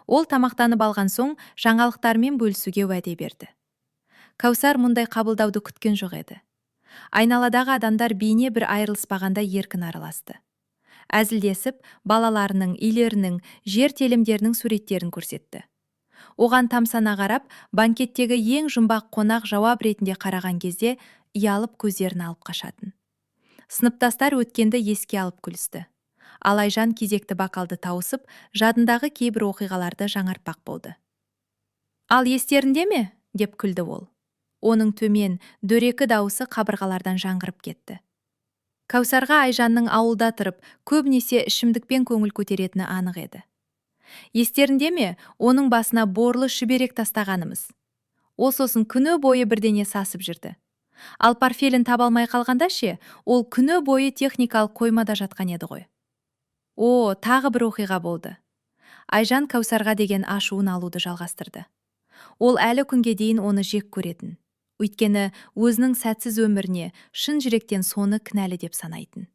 Ол тамақтанып алған соң жаңалықтармен бөлісуге уәде берді. Кәусар мұндай қабылдауды күткен жоқ еді. Айналадағы адамдар бейне бір айырылыспағанда еркін араласты. Әзілдесіп, балаларының, үйлерінің, жер телімдерінің суреттерін көрсетті. Оған тамсана қарап, банкеттегі ең жұмбақ қонақ жауап ретінде қараған кезде ұялып көздерін алып қашатын. Сыныптастар өткенді еске алып күлісті. Ал Айжан кезекті бокалды тауысып, жадындағы кейбір оқиғаларды жаңартпақ болды. «Ал естерінде ме?» деп күлді ол. Оның төмен, дөрекі дауысы қабырғалардан жаңғырып кетті. Кәусарға Айжанның ауылда тұрып, көбінесе ішімдікпен көңіл көтеретіні анық еді. «Естерінде ме, оның басына борлы шүберек тастағанымыз? Ол сосын күні бойы бірдеңе сасып жүрді. Ал парфелін таба алмай қалғанда ше, ол күні бойы техникалық қоймада жатқан еді ғой. О, тағы бір оқиға болды». Айжан Кәусарға деген ашуын алуды жалғастырды. Ол әлі күнге дейін оны жек көретін. Өйткені өзінің сәтсіз өміріне шын жүректен соны кінәлі деп санайтын.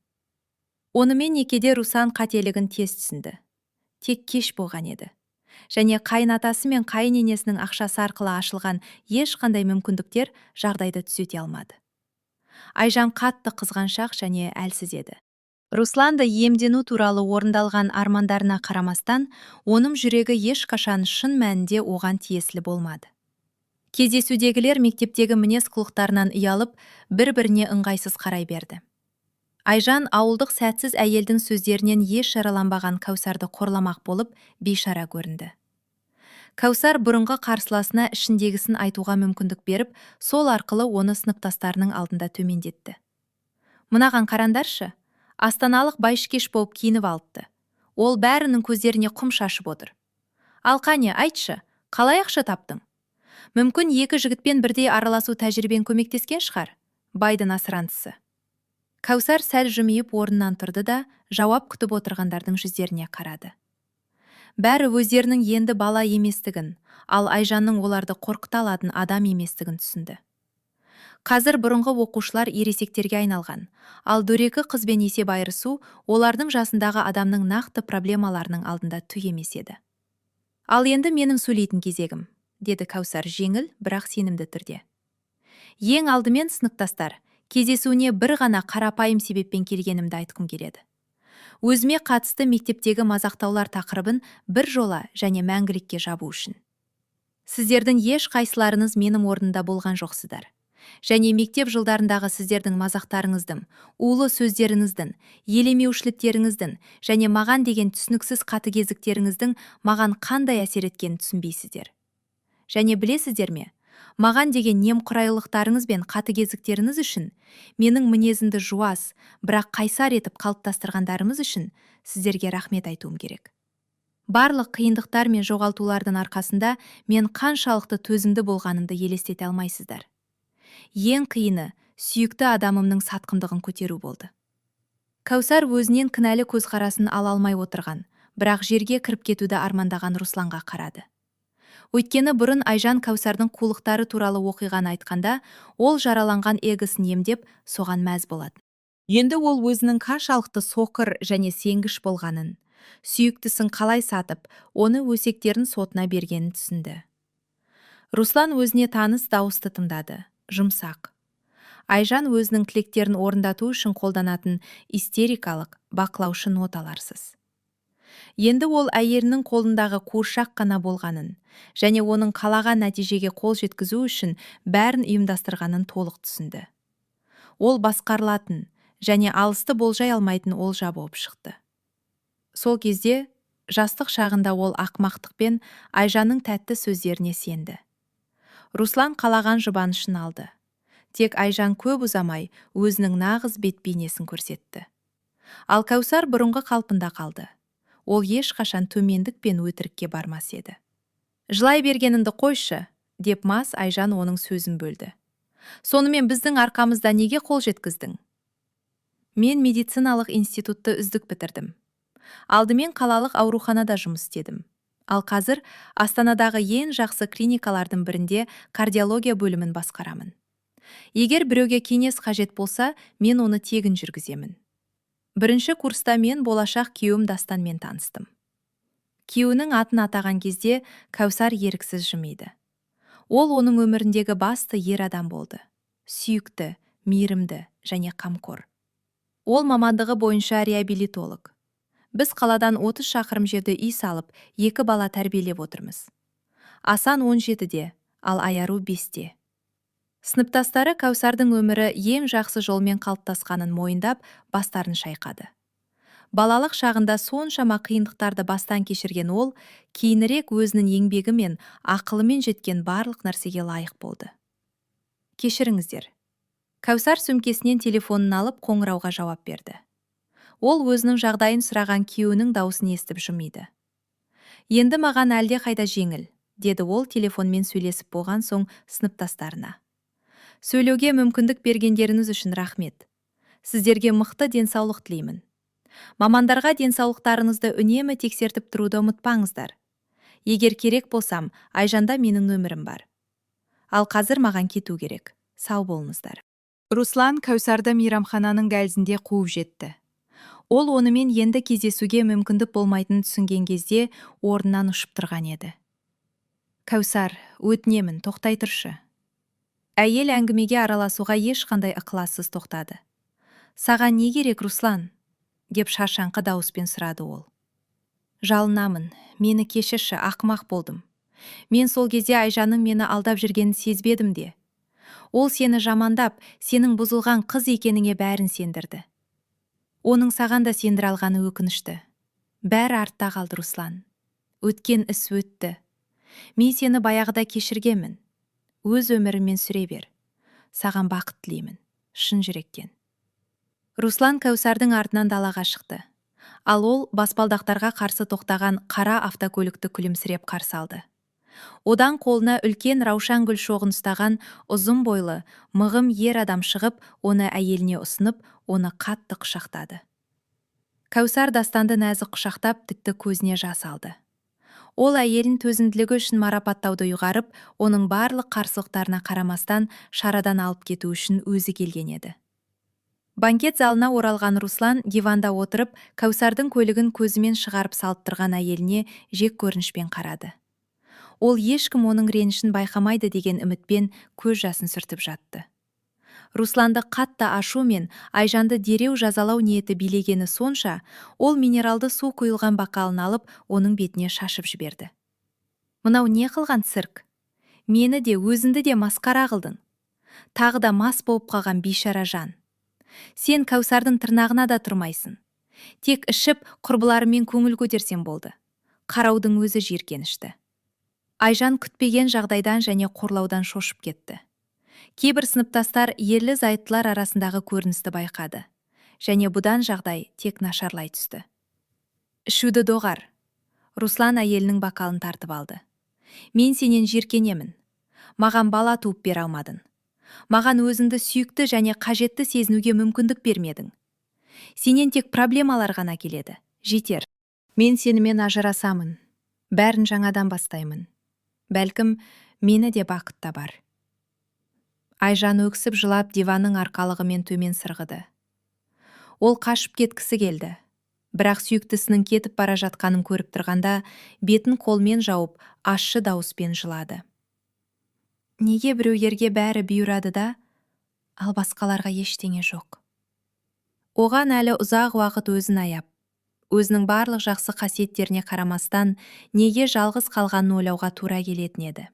Онымен некеде Руслан қателігін тез түсінді. Тек кеш болған еді. Және қайынатасы мен қайыненесінің ақшасы арқылы ашылған ешқандай мүмкіндіктер жағдайды түзете алмады. Айжан қатты қызғаншақ және әлсіз еді. Русланды емдену туралы орындалған армандарына қарамастан, оның жүрегі ешқашан шын мәнінде оған тиесілі болмады. Кездесудегілер мектептегі мінез құлықтарынан ұялып, бір-біріне ыңғайсыз қарай берді. Айжан ауылдық сәтсіз әйелдің сөздерінен еш жараланбаған Кәусарды қорламақ болып бейшара көрінді. Кәусар бұрынғы қарсыласына ішіндегісін айтуға мүмкіндік беріп, сол арқылы оны сыныптастарының алдында төмендетті. «Мынаған қарандаршы, астаналық байшыкеш болып киініп алыпты. Ол бәрінің көздеріне құм шашып отыр. Ал қане, айтшы, қалай ақша таптың? Мүмкін екі жігітпен бірдей араласу тәжірибен көмектескен шығар, байдың асырантысы». Кәусар сәл жымиып орнынан тұрды да, жауап күтіп отырғандардың жүздеріне қарады. Бәрі өздерінің енді бала еместігін, ал Айжанның оларды қорқыта алатын адам еместігін түсінді. Қазір бұрынғы оқушылар ересектерге айналған, ал дөрекі қызбен есеп айырысу олардың жасындағы адамның нақты проблемаларының алдында түк емес еді. «Ал енді менің сөйлейтін кезегім», деді Кәусар жеңіл, бірақ сенімді түрде. «Ең алдымен сыныптастар, кездесуіне бір ғана қарапайым себеппен келгенімді айтқым келеді. Өзіме қатысты мектептегі мазақтаулар тақырыбын бір жола және мәңгілікке жабу үшін. Сіздердің еш қайсыларыңыз менің орнында болған жоқсыздар. Және мектеп жылдарындағы сіздердің мазақтарыңыздың, улы сөздеріңіздің, елемеушіліктеріңіздің және маған деген түсініксіз қатыгездіктеріңіздің маған қандай әсер еткенін түсінбейсіздер. Және білесіздер ме? Маған деген немқұрайлылықтарыңыз бен қатыгездіктеріңіз үшін, менің мінезімді жуас, бірақ қайсар етіп қалыптастырғандарыңыз үшін сіздерге рахмет айтуым керек. Барлық қиындықтар мен жоғалтулардың арқасында мен қаншалықты төзімді болғанымды елестете алмайсыздар. Ең қиыны сүйікті адамымның сатқындығын көтеру болды. Кәусар өзінен кінәлі көзқарасын ала алмай отырған, бірақ жерге кіріп кетуді армандаған Русланға қарады. Өйткені бұрын Айжан Кәусардың қулықтары туралы оқиғаны айтқанда, ол жараланған эгосын емдеп, соған мәз болады. Енді ол өзінің қаншалықты соқыр және сенгіш болғанын, сүйіктісін қалай сатып, оны өсектерін сотына бергенін түсінді. Руслан өзіне таныс дауысты тыңдады, жұмсақ. Айжан өзінің тілектерін орындату үшін қолданатын истерикалық, бақылаушы ноталарсыз. Енді ол әйелінің қолындағы қуыршақ қана болғанын, және оның қалаған нәтижеге қол жеткізу үшін бәрін ұйымдастырғанын толық түсінді. Ол басқарылатын және алысты болжай алмайтын олжа болып шықты. Сол кезде жастық шағында ол ақымақтықпен Айжанның тәтті сөздеріне сенді. Руслан қалаған жұбанышын алды. Тек Айжан көп ұзамай өзінің нағыз бет-бейнесін көрсетті. Ал Кәусар бұрынғы қалпында қалды. Ол ешқашан төмендік пен өтірікке бармас еді. Жылай бергеніңді қойшы, деп мас Айжан оның сөзін бөлді. Сонымен біздің арқамызда неге қол жеткіздің? Мен медициналық институтты үздік бітірдім. Алдымен қалалық ауруханада жұмыс істедім. Ал қазір Астанадағы ең жақсы клиникалардың бірінде кардиология бөлімін басқарамын. Егер біреуге кеңес қажет болса, мен оны тегін жүргіземін. Бірінші курста мен болашақ күйеуім Дастанмен таныстым. Күйеуінің атын атаған кезде Кәусар еріксіз жымиды. Ол оның өміріндегі басты ер адам болды. Сүйікті, мейірімді және қамқор. Ол мамандығы бойынша реабилитолог. Біз қаладан 30 шақырым жерде үй салып, 2 бала тәрбиелеп отырмыз. Асан 17-де, ал Айару 5-те. Сыныптастары Кәусардың өмірі ең жақсы жолмен қалыптасқанын мойындап, бастарын шайқады. Балалық шағында соншама қиындықтарды бастан кешірген ол, кейінірек өзінің еңбегі мен ақылымен жеткен барлық нәрсеге лайық болды. Кешіріңіздер. Кәусар сөмкесінен телефонын алып қоңырауға жауап берді. Ол өзінің жағдайын сұраған күйеуінің дауысын естіп жымиды. Енді маған әлде қайда жеңіл, деді ол телефонмен сөйлесіп болған соң сыныптастарына. Сөйлеуге мүмкіндік бергендеріңіз үшін рахмет. Сіздерге мықты денсаулық тілеймін. Мамандарға денсаулықтарыңызды үнемі тексертіп тұруды ұмытпаңыздар. Егер керек болсам, Айжанда менің нөмірім бар. Ал қазір маған кету керек. Сау болыңыздар. Руслан Кәусарды мейрамхананың дәлізінде қуып жетті. Ол онымен енді кездесуге мүмкіндік болмайтынын түсінген кезде орнынан ұшып тұрған еді. Кәусар, өтінемін, тоқтай тұршы. Әйел әңгімеге араласуға ешқандай ықылассыз тоқтады. Саған не керек, Руслан? Деп шаршаңқы дауыспен сұрады ол. Жалынамын, мені кешірші, ақымақ болдым. Мен сол кезде Айжанның мені алдап жүргенін сезбедім де. Ол сені жамандап, сенің бұзылған қыз екеніңе бәрін сендірді. Оның саған да сендіре алғаны өкінішті. Бәрі артта қалды, Руслан. Өткен іс өтті. Мен сені баяғыда кешіргенмін. Өз өмірімен сүре бер. Саған бақыт тілеймін, шын жүректен. Руслан Кәусардың артынан далаға шықты. Ал ол баспалдақтарға қарсы тоқтаған қара автокөлікті күлімсіреп қарсы алды. Одан қолына үлкен раушан гүл шоғын ұстаған ұзын бойлы, мығым ер адам шығып, оны әйеліне ұсынып, оны қатты құшақтады. Кәусар Дастанды нәзік құшақтап, тіпті көзіне жас алды. Ол әйелін төзімділігі үшін марапаттауды ұйғарып, оның барлық қарсылықтарына қарамастан шарадан алып кету үшін өзі келген еді. Банкет залына оралған Руслан диванда отырып, Кәусардың көлігін көзімен шығарып салып тұрған әйеліне жек көрінішпен қарады. Ол ешкім оның ренішін байқамайды деген үмітпен көз жасын сүртіп жатты. Русланды қатты ашу мен Айжанды дереу жазалау ниеті билегені сонша, ол минералды су құйылған бақалын алып, оның бетіне шашып жіберді. Мынау не қылған цирк? Мені де өзінді де масқара қылдың. Тағы да мас болып қалған бейшара жан. Сен Кәусардың тырнағына да тұрмайсың. Тек ішіп, құрбыларымен көңіл көтерсем болды. Қараудың өзі жиіркенішті. Айжан күтпеген жағдайдан және қорлаудан шошып кетті. Кейбір сыныптастар ерлі-зайыптылар арасындағы көріністі байқады. Және бұдан жағдай тек нашарлай түсті. Ішуді доғар. Руслан әйелінің бокалын тартып алды. Мен сенен жиіркенемін. Маған бала туып бере алмадың. Маған өзіңді сүйікті және қажетті сезінуге мүмкіндік бермедің. Сенен тек проблемалар ғана келеді. Жетер. Мен сенімен ажырасамын. Бәрін жаңадан бастаймын. Бәлкім, мені де бақыт табар. Айжан өксіп жылап диванның арқалығымен төмен сырғыды. Ол қашып кеткісі келді. Бірақ сүйіктісінің кетіп бара жатқанын көріп тұрғанда, бетін қолмен жауып, ащы дауыспен жылады. Неге біреулерге бәрі бұйырады да, ал басқаларға ештеңе жоқ? Оған әлі ұзақ уақыт өзін аяп, өзінің барлық жақсы қасиеттеріне қарамастан, неге жалғыз қалғанын ойлауға тура келетін еді.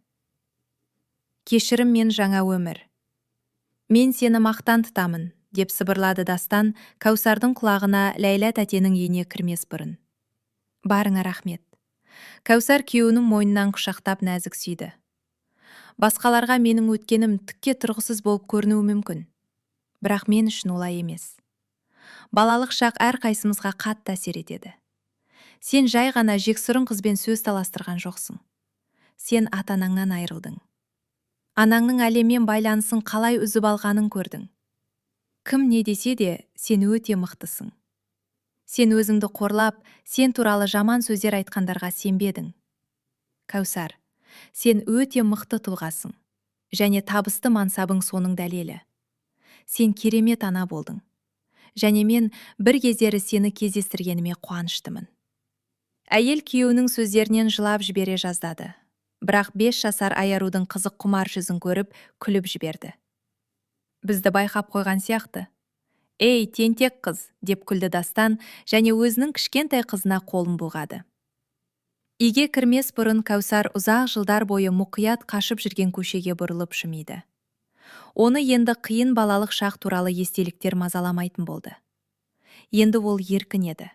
Кешірім мен жаңа өмір. Мен сені мақтан тұтамын, деп сыбырлады Дастан Кәусардың құлағына Ләйла тәтенің үйіне кірмес бұрын. Барыңа рахмет. Кәусар күйеуінің мойнынан құшақтап нәзік сүйді. Басқаларға менің өткенім түкке тұрғысыз болып көрінуі мүмкін. Бірақ мен үшін олай емес. Балалық шақ әр қайсымызға қатты әсер етеді. Сен жай ғана жексұрын қызбен сөз таластырған жоқсың. Сен ата-анаңнан айырылдың. Анаңның әлеммен байланысын қалай үзіп алғанын көрдің. Кім не десе де, сен өте мықтысың. Сен өзіңді қорлап, сен туралы жаман сөздер айтқандарға сенбедің. Кәусар, сен өте мықты тұлғасың. Және табысты мансабың соның дәлелі. Сен керемет ана болдың. Және мен бір кездері сені кездестіргеніме қуаныштымын. Әйел күйеуінің сөздерінен жылап жібере жаздады. Бірақ 5 жасар Айарудың қызық құмар жүзін көріп, күліп жіберді. Бізді байқап қойған сияқты. Ей, тентек қыз, деп күлді Дастан, және өзінің кішкентай қызына қолын бұлғады. Үйге кірмес бұрын Кәусар ұзақ жылдар бойы мұқият қашып жүрген көшеге бұрылып жымиды. Оны енді қиын балалық шақ туралы естеліктер мазаламайтын болды. Енді ол еркін еді.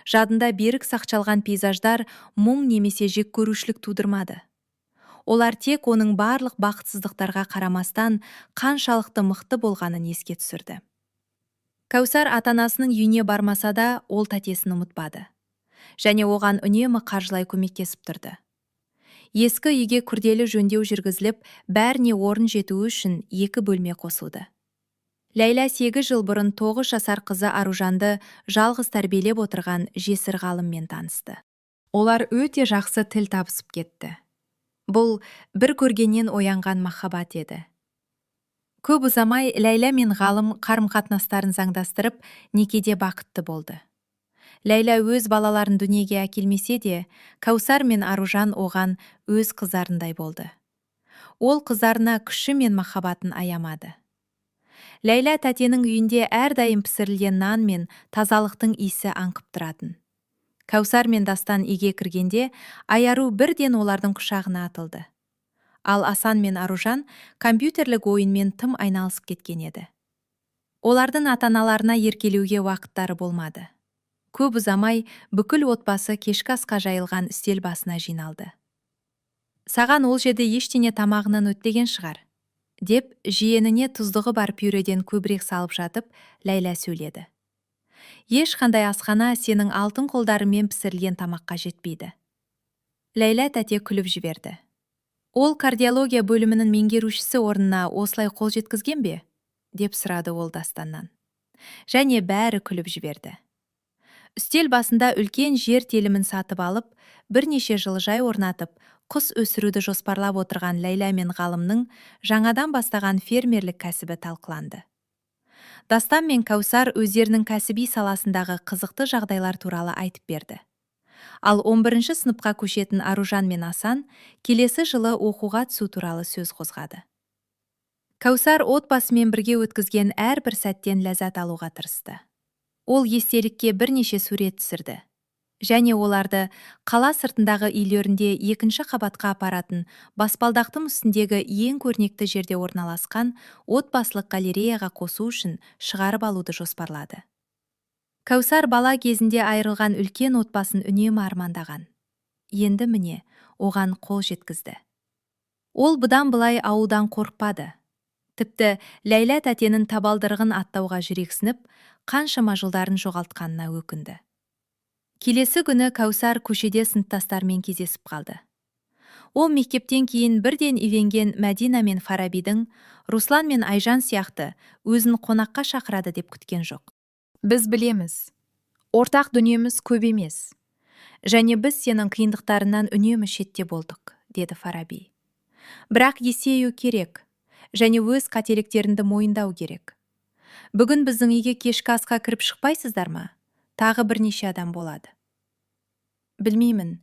Жадында берік сақчалған пейзаждар мұң немесе жек көрушілік тудырмады. Олар тек оның барлық бақытсыздықтарға қарамастан қаншалықты мықты болғанын еске түсірді. Кәусар ата-анасының үйіне бармаса да, ол тәтесін ұмытпады. Және оған үнемі қаржылай көмектесіп тұрды. Ескі үйге күрделі жөндеу жүргізіліп, бәріне орын жетуі үшін 2 бөлме қосылды. Ләйла 8 жыл бұрын 9 жасар қызы Аружанды жалғыз тәрбиелеп отырған жесір ғалыммен танысты. Олар өте жақсы тіл табысып кетті. Бұл бір көргеннен оянған махаббат еді. Көп ұзамай Ләйла мен ғалым қарым-қатынастарын заңдастырып, некеде бақытты болды. Ләйла өз балаларын дүниеге әкелмесе де, Кәусар мен Аружан оған өз қызарындай болды. Ол қызарына күші мен махаббатын аямады. Ләйла тәтенің үйінде әрдайым пісірілген нан мен тазалықтың иісі аңқып тұратын. Кәусар мен Дастан үйге кіргенде, Айару бірден олардың құшағына атылды. Ал Асан мен Аружан компьютерлік ойынмен тым айналысып кеткен еді. Олардың ата-аналарына еркелеуге уақыттары болмады. Көп ұзамай бүкіл отбасы кешкі асқа жайылған үстел басына жиналды. Саған ол жерде ештеңе тамағынан өтпеген шығар, деп жиеніне тұздығы бар пюреден көбірек салып жатып, Ләйла сөйледі. Ешқандай асхана сенің алтын қолдарымен пісірілген тамаққа жетпейді. Ләйла тәте күліп жіберді. Ол кардиология бөлімінің меңгерушісі орнына осылай қол жеткізген бе? Деп сұрады ол Дастаннан. Және бәрі күліп жіберді. Үстел басында үлкен жер телімін сатып алып, бірнеше жылыжай орнатып, құс өсіруді жоспарлап отырған Ләйла мен ғалымның жаңадан бастаған фермерлік кәсібі талқыланды. Дастан мен Кәусар өздерінің кәсіби саласындағы қызықты жағдайлар туралы айтып берді. Ал 11-ші сыныпқа көшетін Аружан мен Асан келесі жылы оқуға түсу туралы сөз қозғады. Кәусар отбасымен бірге өткізген әрбір сәттен ләззат алуға тырысты. Ол естелікке бірнеше сурет түсірді. және оларды қала сыртындағы үйлерінде екінші қабатқа апаратын баспалдақтың үстіндегі ең көрнекті жерде орналасқан отбасылық галереяға қосу үшін шығарып алуды жоспарлады. Кәусар бала кезінде айырылған үлкен отбасын үнемі армандаған. Енді міне, оған қол жеткізді. Ол бұдан былай ауылдан қорықпады. Тіпті Ләйла тәтенің табалдырығын аттауға жүрексініп, қаншама жылдарын жоғалтқанына өкінді. Келесі күні Кәусар көшеде сыныптастарымен кездесіп қалды. Ол мектептен кейін бірден үйленген Мәдина мен Фарабидің, Руслан мен Айжан сияқты өзін қонаққа шақырады деп күткен жоқ. Біз білеміз, ортақ дүниеміз көп емес. Және біз сенің қиындықтарынан үнемі шетте болдық, деді Фараби. Бірақ есею керек, және өз қателіктеріңді мойындау керек. Бүгін біздің үйге кешкі асқа кіріп шықпайсыздар ма? Тағы бірнеше адам болады. Білмеймін,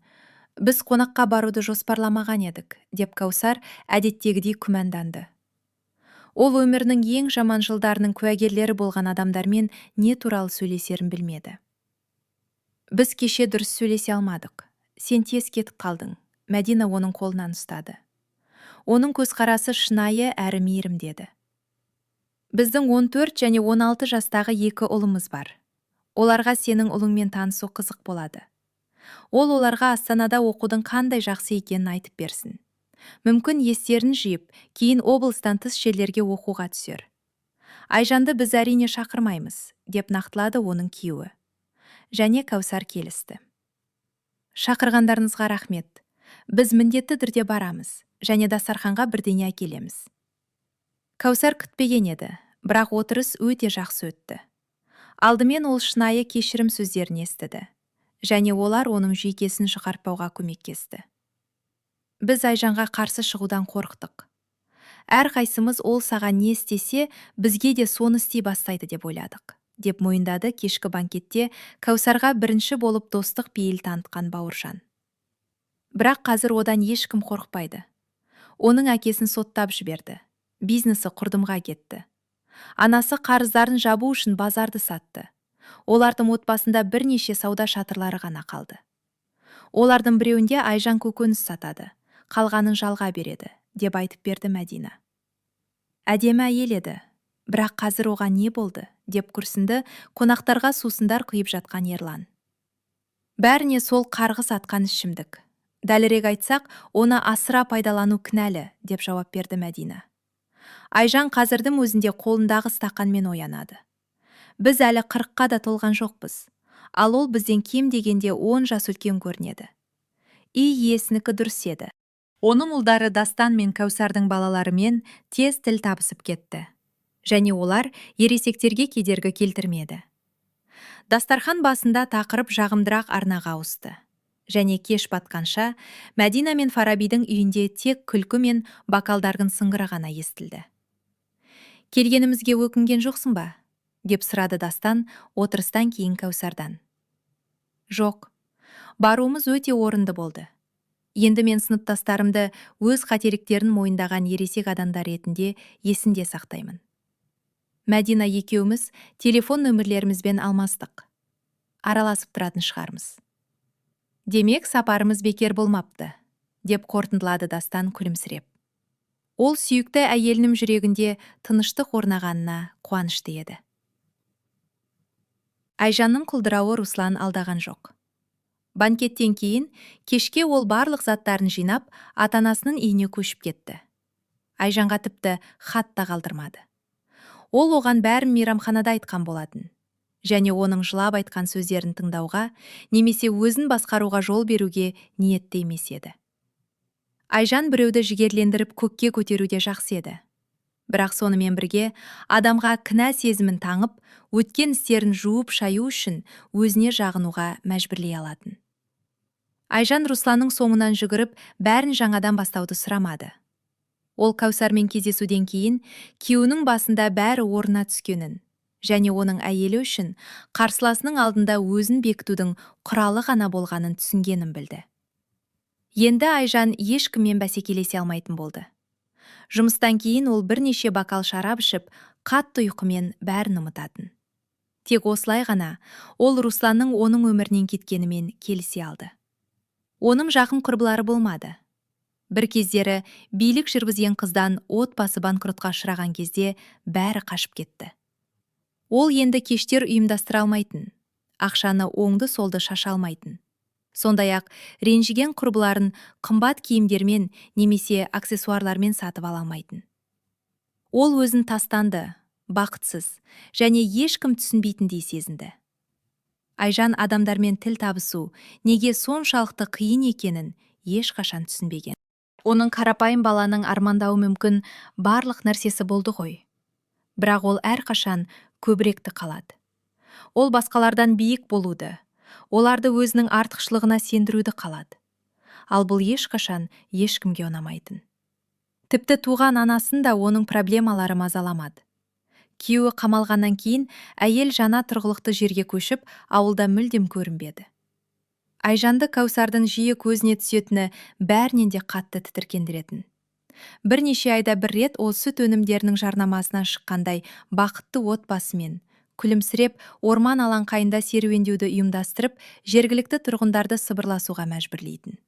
біз қонаққа баруды жоспарламаған едік, деп Кәусар әдеттегідей күмәнданды. Ол өмірінің ең жаман жылдарының куәгерлері болған адамдармен не туралы сөйлесерін білмеді. Біз кеше дұрыс сөйлесе алмадық. Сен тез кетіп қалдың. Мәдина оның қолынан ұстады. Оның көзқарасы шынайы әрі мейірімдеді. Біздің 14 және 16 жастағы екі ұлымыз бар. Оларға сенің ұлыңмен танысу қызық болады. Ол оларға Астанада оқудың қандай жақсы екенін айтып берсін. Мүмкін естерін жиып, кейін облыстан тыс жерлерге оқуға түсер. Айжанды біз әрине шақырмаймыз, деп нақтылады оның күйеуі. Және Кәусар келісті. Шақырғандарыңызға рахмет. Біз міндетті түрде барамыз, және дастарханға бірдеңе әкелеміз. Кәусар күтпеген еді, бірақ отырыс өте жақсы өтті. Алдымен ол шынайы кешірім сөздерін естіді, және олар оның жүйкесін жұқартпауға көмектесті. Біз Айжанға қарсы шығудан қорықтық. Әрқайсымыз ол саған не істесе, бізге де соны істей бастайды деп ойладық, деп мойындады кешкі банкетте Кәусарға бірінші болып достық пейіл танытқан Бауыржан. Бірақ қазір одан ешкім қорықпайды. Оның әкесін соттап жіберді. Бизнесі құрдымға кетті. Анасы қарыздарын жабу үшін базарды сатты. Олардың отбасында бірнеше сауда шатырлары ғана қалды. Олардың біреуінде Айжан көкөніс сатады, қалғанын жалға береді, деп айтып берді Мәдина. Әдемі әйел еді, бірақ қазір оған не болды, деп күрсінді қонақтарға сусындар құйып жатқан Ерлан. Бәріне сол қарғыс атқан ішімдік. Дәлірек айтсақ, оны асыра пайдалану кінәлі, деп жауап берді Мәдина. Айжан қазірдің өзінде қолындағы стақанмен оянады. Біз әлі 40-қа да толған жоқпыз, ал ол бізден кем дегенде 10 жас үлкен көрінеді. Үй иесінікі дұрыс еді. Оның ұлдары Дастан мен Кәусардың балаларымен тез тіл табысып кетті. Және олар ересектерге кедергі келтірмеді. Дастархан басында тақырып жағымдырақ арнаға ауысты. Және кеш батқанша Мәдина мен Фарабидің үйінде тек күлкі мен бокалдардың сыңғыры ғана естілді. Келгенімізге өкінген жоқсың ба? Деп сұрады Дастан отырыстан кейін Кәусардан. Жоқ, баруымыз өте орынды болды. Енді мен сыныптастарымды өз қателіктерін мойындаған ересек адамдар ретінде есінде сақтаймын. Мәдина екеуміз телефон нөмірлерімізбен алмастық. Араласып тұратын шығармыз. Демек, сапарымыз бекер болмапты, деп қорытындылады Дастан күлімсіреп. Ол сүйікті әйелінің жүрегінде тыныштық орнағанына қуанышты еді. Айжанның құлдырауы Руслан алдаған жоқ. Банкеттен кейін кешке ол барлық заттарын жинап, ата-анасының үйіне көшіп кетті. Айжанға тіпті хат та қалдырмады. Ол оған бәрін мейрамханада айтқан болатын. Және оның жылап айтқан сөздерін тыңдауға, немесе өзін басқаруға жол беруге ниетті емес еді. Айжан біреуді жігерлендіріп көкке көтеруде жақсы еді. Бірақ сонымен бірге адамға кінә сезімін таңып, өткен істерін жуып шаю үшін өзіне жағынуға мәжбүрлей алатын. Айжан Русланның соңынан жүгіріп, бәрін жаңадан бастауды сұрамады. Ол Кәусармен кездесуден кейін күйеуінің басында бәрі орнына түскенін, және оның әйелі үшін қарсыласының алдында өзін бекітудің құралы ғана болғанын түсінгенін білді. Енді Айжан ешкіммен бәсекелесе алмайтын болды. Жұмыстан кейін ол бірнеше бокал шарап ішіп, қатты ұйқымен бәрін ұмытатын. Тек осылай ғана ол Русланның оның өмірінен кеткенімен келісе алды. Оның жақын құрбылары болмады. Бір кездері билік жүргізген қыздан отбасы банкротқа ұшыраған кезде бәрі қашып кетті. Ол енді кештер ұйымдастыра алмайтын, ақшаны оңды-солды шаша алмайтын. Сондай-ақ ренжіген құрбыларын қымбат киімдермен немесе аксессуарлармен сатып ала алмайтын. Ол өзін тастанды, бақытсыз және ешкім түсінбейтіндей сезінді. Айжан адамдармен тіл табысу неге соншалықты қиын екенін ешқашан түсінбеген. Оның қарапайым баланың армандауы мүмкін барлық нәрсесі болды ғой. Бірақ ол әрқашан көбіректі қалады. Ол басқалардан биік болуды, оларды өзінің артықшылығына сендіруді қалады. Ал бұл ешқашан ешкімге ұнамайтын. Тіпті туған анасын да оның проблемалары мазаламады. Күйеуі қамалғаннан кейін әйел жаңа тұрғылықты жерге көшіп, ауылда мүлдем көрінбеді. Айжанды Кәусардың жиі көзіне түсетіні бәрінен де қатты тітіркендіретін. Бірнеше айда бір рет ол сүт өнімдерінің жарнамасынан шыққандай бақытты отбасымен, күлімсіреп орман алаңқайында серуендеуді ұйымдастырып, жергілікті тұрғындарды сыбырласуға мәжбүрлейтін.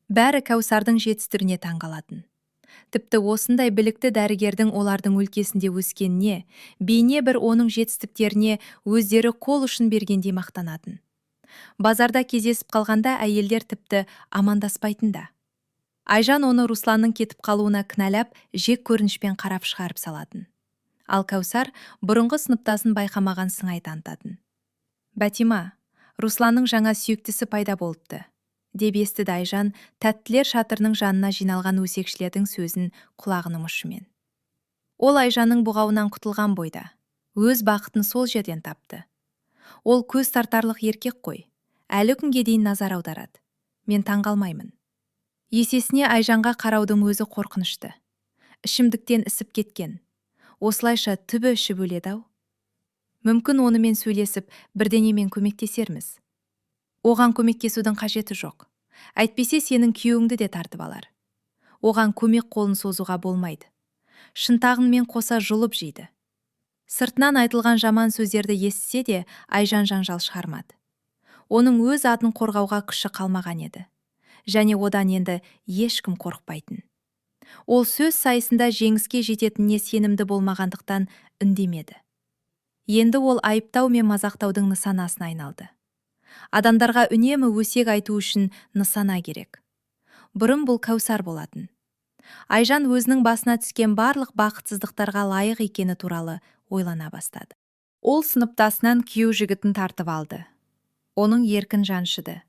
Бәрі Кәусардың жетістігіне таңғалатын. Тіпті осындай білікті дәрігердің олардың өлкесінде өскеніне, бейне бір оның жетістіктеріне өздері қол ұшын бергендей мақтанатын. Базарда кездесіп қалғанда әйелдер тіпті амандаспайтында. Айжан оны Русланның кетіп қалуына кінәлап, жек көрінішпен қарап шығарып салатын. Ал Кәусар бұрынғы сыныптасын байқамаған сыңай танытатын. «Бәтима, Русланның жаңа сүйіктісі пайда болыпты», деп естіді Айжан тәттілер шатырының жанына жиналған өсекшілердің сөзін құлағының ұшымен. Ол Айжанның бұғауынан құтылған бойда, өз бақытын сол жерден тапты. Ол көз тартарлық еркек қой, әлі күнге дейін назар аударады. Мен таңғалмаймын. Есесіне Айжанға қараудың өзі қорқынышты. Ішімдіктен ісіп кеткен. Осылайша түбі ішіп өледі-ау. Мүмкін онымен сөйлесіп, бірденемен көмектесерміз. Оған көмектесудің қажеті жоқ. Әйтпесе сенің күйеуіңді де тартып алар. Оған көмек қолын созуға болмайды. Шынтағынмен қоса жұлып жейді. Сыртынан айтылған жаман сөздерді естісе де Айжан жанжал шығармады. Оның өз атын қорғауға күші қалмаған еді. Және одан енді ешкім қорықпайтын. Ол сөз сайысында жеңіске жететініне сенімді болмағандықтан үндемеді. Енді ол айыптау мен мазақтаудың нысанасына айналды. Адамдарға үнемі өсек айту үшін нысана керек. Бұрын бұл Кәусар болатын. Айжан өзінің басына түскен барлық бақытсыздықтарға лайық екені туралы ойлана бастады. Ол сыныптасынан күйеу жігітін тартып алды. Оның еркін жаншыды.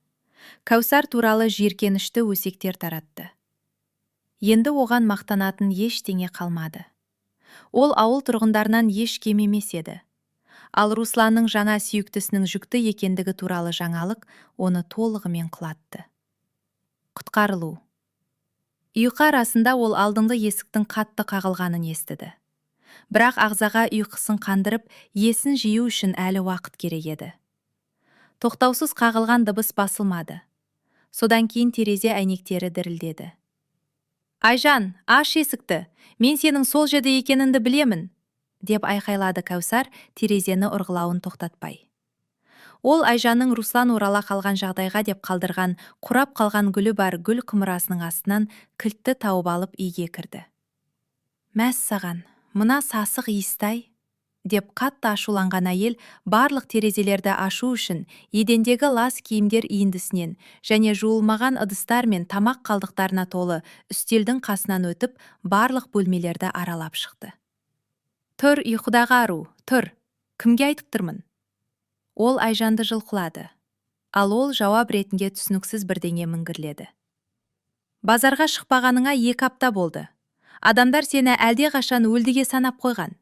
Кәусар туралы жиіркенішті өсектер таратты. Енді оған мақтанатын ештеңе қалмады. Ол ауыл тұрғындарынан еш кем емес еді. Ал Русланның жаңа сүйіктісінің жүкті екендігі туралы жаңалық оны толығымен құлатты. Құтқарылу. Ұйқы арасында ол алдыңғы есіктің қатты қағылғанын естіді. Бірақ ағзаға ұйқысын қандырып, есін жию үшін әлі уақыт керек еді. Тоқтаусыз қағылған дыбыс басылмады. Содан кейін терезе әйнектері дірілдеді. «Айжан, аш есікті, мен сенің сол жерде екеніңді білемін», деп айқайлады Кәусар терезені ұрғылауын тоқтатпай. Ол Айжанның Руслан орала қалған жағдайға деп қалдырған құрап қалған гүлі бар гүл құмырасының астынан кілтті тауып алып үйге кірді. «Мәс саған, мына сасық иістай», деп қатты ашуланған әйел барлық терезелерді ашу үшін едендегі лас киімдер иіндісінен және жуылмаған ыдыстар мен тамақ қалдықтарына толы үстелдің қасынан өтіп барлық бөлмелерді аралап шықты. «Тұр, ұйқыдағы ару, тұр, кімге айтып тұрмын?» Ол Айжанды жылқылады, ал ол жауап ретінде түсініксіз бірдеңе міңгірледі. «Базарға шықпағаныңа 2 апта болды. Адамдар сені әлде қашан өлдіге санап қойған.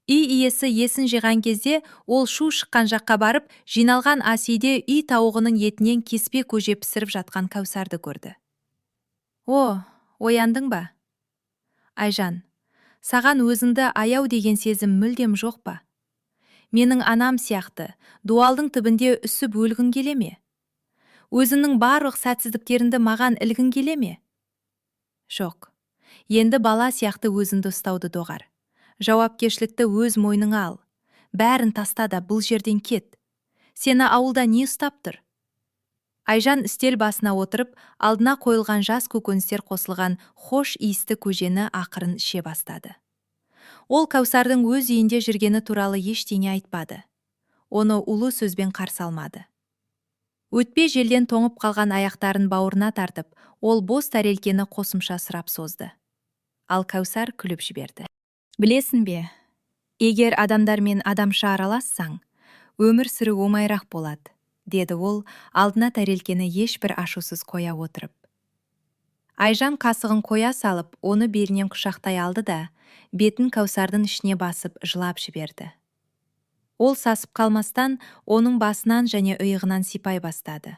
Үй иесі есін жиған кезде ол шу шыққан жаққа барып, жиналған ас үйде үй тауығының етінен кеспе көже пісіріп жатқан Кәусарды көрді. «О, ояндың ба?» «Айжан, саған өзіңді аяу деген сезім мүлдем жоқ па? Менің анам сияқты дуалдың түбінде үсіп өлгің келе ме? Өзіңнің барлық сәтсіздіктеріңді маған ілгің келе ме?» «Жоқ, енді бала сияқты өзіңді ұстауды доғар. Жауапкершілікті өз мойныңа ал. бәрін таста да бұл жерден кет. Сені ауылда не ұстап тұр? Айжан үстел басына отырып, алдына қойылған жас көкөністер қосылған хош иісті көжені ақырын іше бастады. Ол Кәусардың өз үйінде жүргені туралы ештеңе айтпады. Оны улы сөзбен қарсы алмады. Өтпе желден тоңып қалған аяқтарын бауырына тартып, ол бос тәрелкені қосымша сұрап созды. Ал Кәусар күліп жіберді. Білесің бе, егер адамдармен адамша аралассаң, өмір сүру оңайырақ болады, деді ол, алдына тәрелкені ешбір ашусыз қоя отырып. Айжан қасығын қоя салып, оны белінен құшақтай алды да, бетін Кәусардың ішіне басып жылап жіберді. Ол сасып қалмастан, оның басынан және иығынан сипай бастады.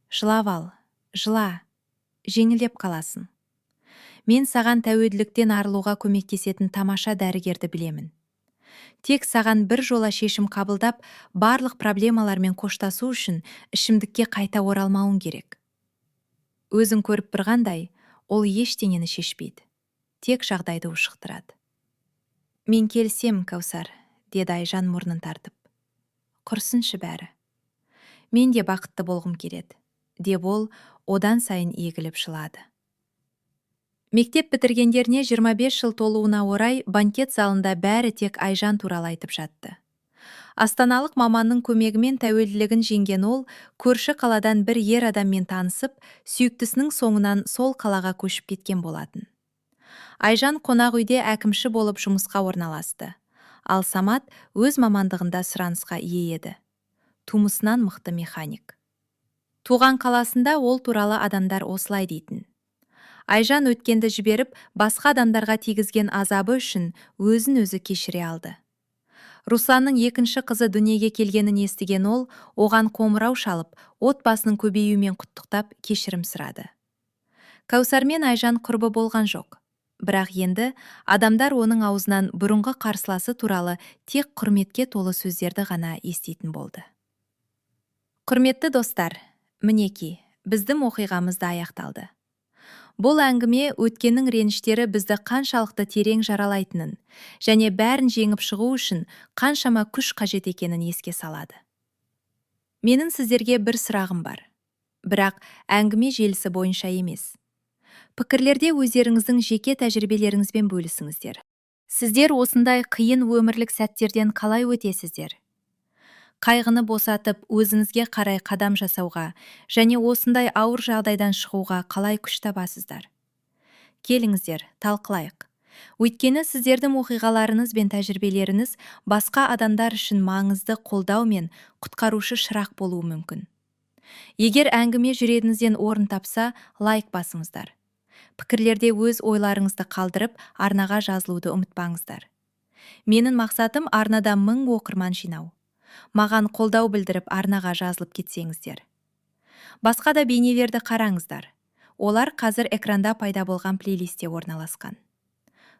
Жылап ал, жыла, жеңілдеп қаласың. Мен саған тәуелділіктен арылуға көмектесетін тамаша дәрігерді білемін. Тек саған бір жола шешім қабылдап, барлық проблемалармен қоштасу үшін ішімдікке қайта оралмауың керек. Өзің көріп тұрғандай, ол ештеңені шешпейді. Тек жағдайды ушықтырады. Мен келсем, Кәусар, деді Айжан мұрнын тартып. Құрсыншы бәрі. Мен де бақытты болғым келеді, деп ол одан сайын егіліп жылады. Мектеп бітіргендеріне 25 жыл толуына орай банкет залында бәрі тек Айжан туралы айтып жатты. Астаналық маманның көмегімен тәуелділігін жеңген ол, көрші қаладан бір ер адаммен танысып, сүйіктісінің соңынан сол қалаға көшіп кеткен болатын. Айжан қонақ үйде әкімші болып жұмысқа орналасты. Ал Самат өз мамандығында сұранысқа ие еді. Тумысынан мықты механик. Туған қаласында ол туралы адамдар осылай дейтін. Айжан өткенді жіберіп, басқа адамдарға тигізген азабы үшін өзін өзі кешіре алды. Русланның екінші қызы дүниеге келгенін естіген ол, оған қоңырау шалып, отбасының көбеюімен құттықтап кешірім сұрады. Кәусармен Айжан құрбы болған жоқ. Бірақ енді адамдар оның аузынан бұрынғы қарсыласы туралы тек құрметке толы сөздерді ғана еститін болды. Құрметті достар, мінеки, біздің оқиғамыз да аяқталды. Бұл әңгіме өткеннің реніштері бізді қаншалықты терең жаралайтынын және бәрін жеңіп шығу үшін қаншама күш қажет екенін еске салады. Менің сіздерге бір сұрағым бар. Бірақ әңгіме желісі бойынша емес. Пікірлерде өздеріңіздің жеке тәжірибелеріңізбен бөлісіңіздер. Сіздер осындай қиын өмірлік сәттерден қалай өтесіздер? Қайғыны босатып, өзіңізге қарай қадам жасауға және осындай ауыр жағдайдан шығуға қалай күш табасыздар? Келіңіздер, талқылайық. Өйткені сіздердің оқиғаларыңыз бен тәжірибелеріңіз басқа адамдар үшін маңызды қолдау мен құтқарушы шырақ болуы мүмкін. Егер әңгіме жүрегіңізден орын тапса, лайк басыңыздар. Пікірлерде өз ойларыңызды қалдырып, арнаға жазылуды ұмытпаңыздар. Менің мақсатым арнада 1000 оқырман жинау. Маған қолдау білдіріп арнаға жазылып кетсеңіздер. Басқа да бейнелерді қараңыздар. Олар қазір экранда пайда болған плейлистте орналасқан.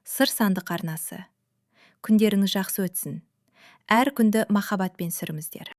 Сыр сандық арнасы. Күндеріңіз жақсы өтсін. Әр күнді махаббатпен сүріңіздер.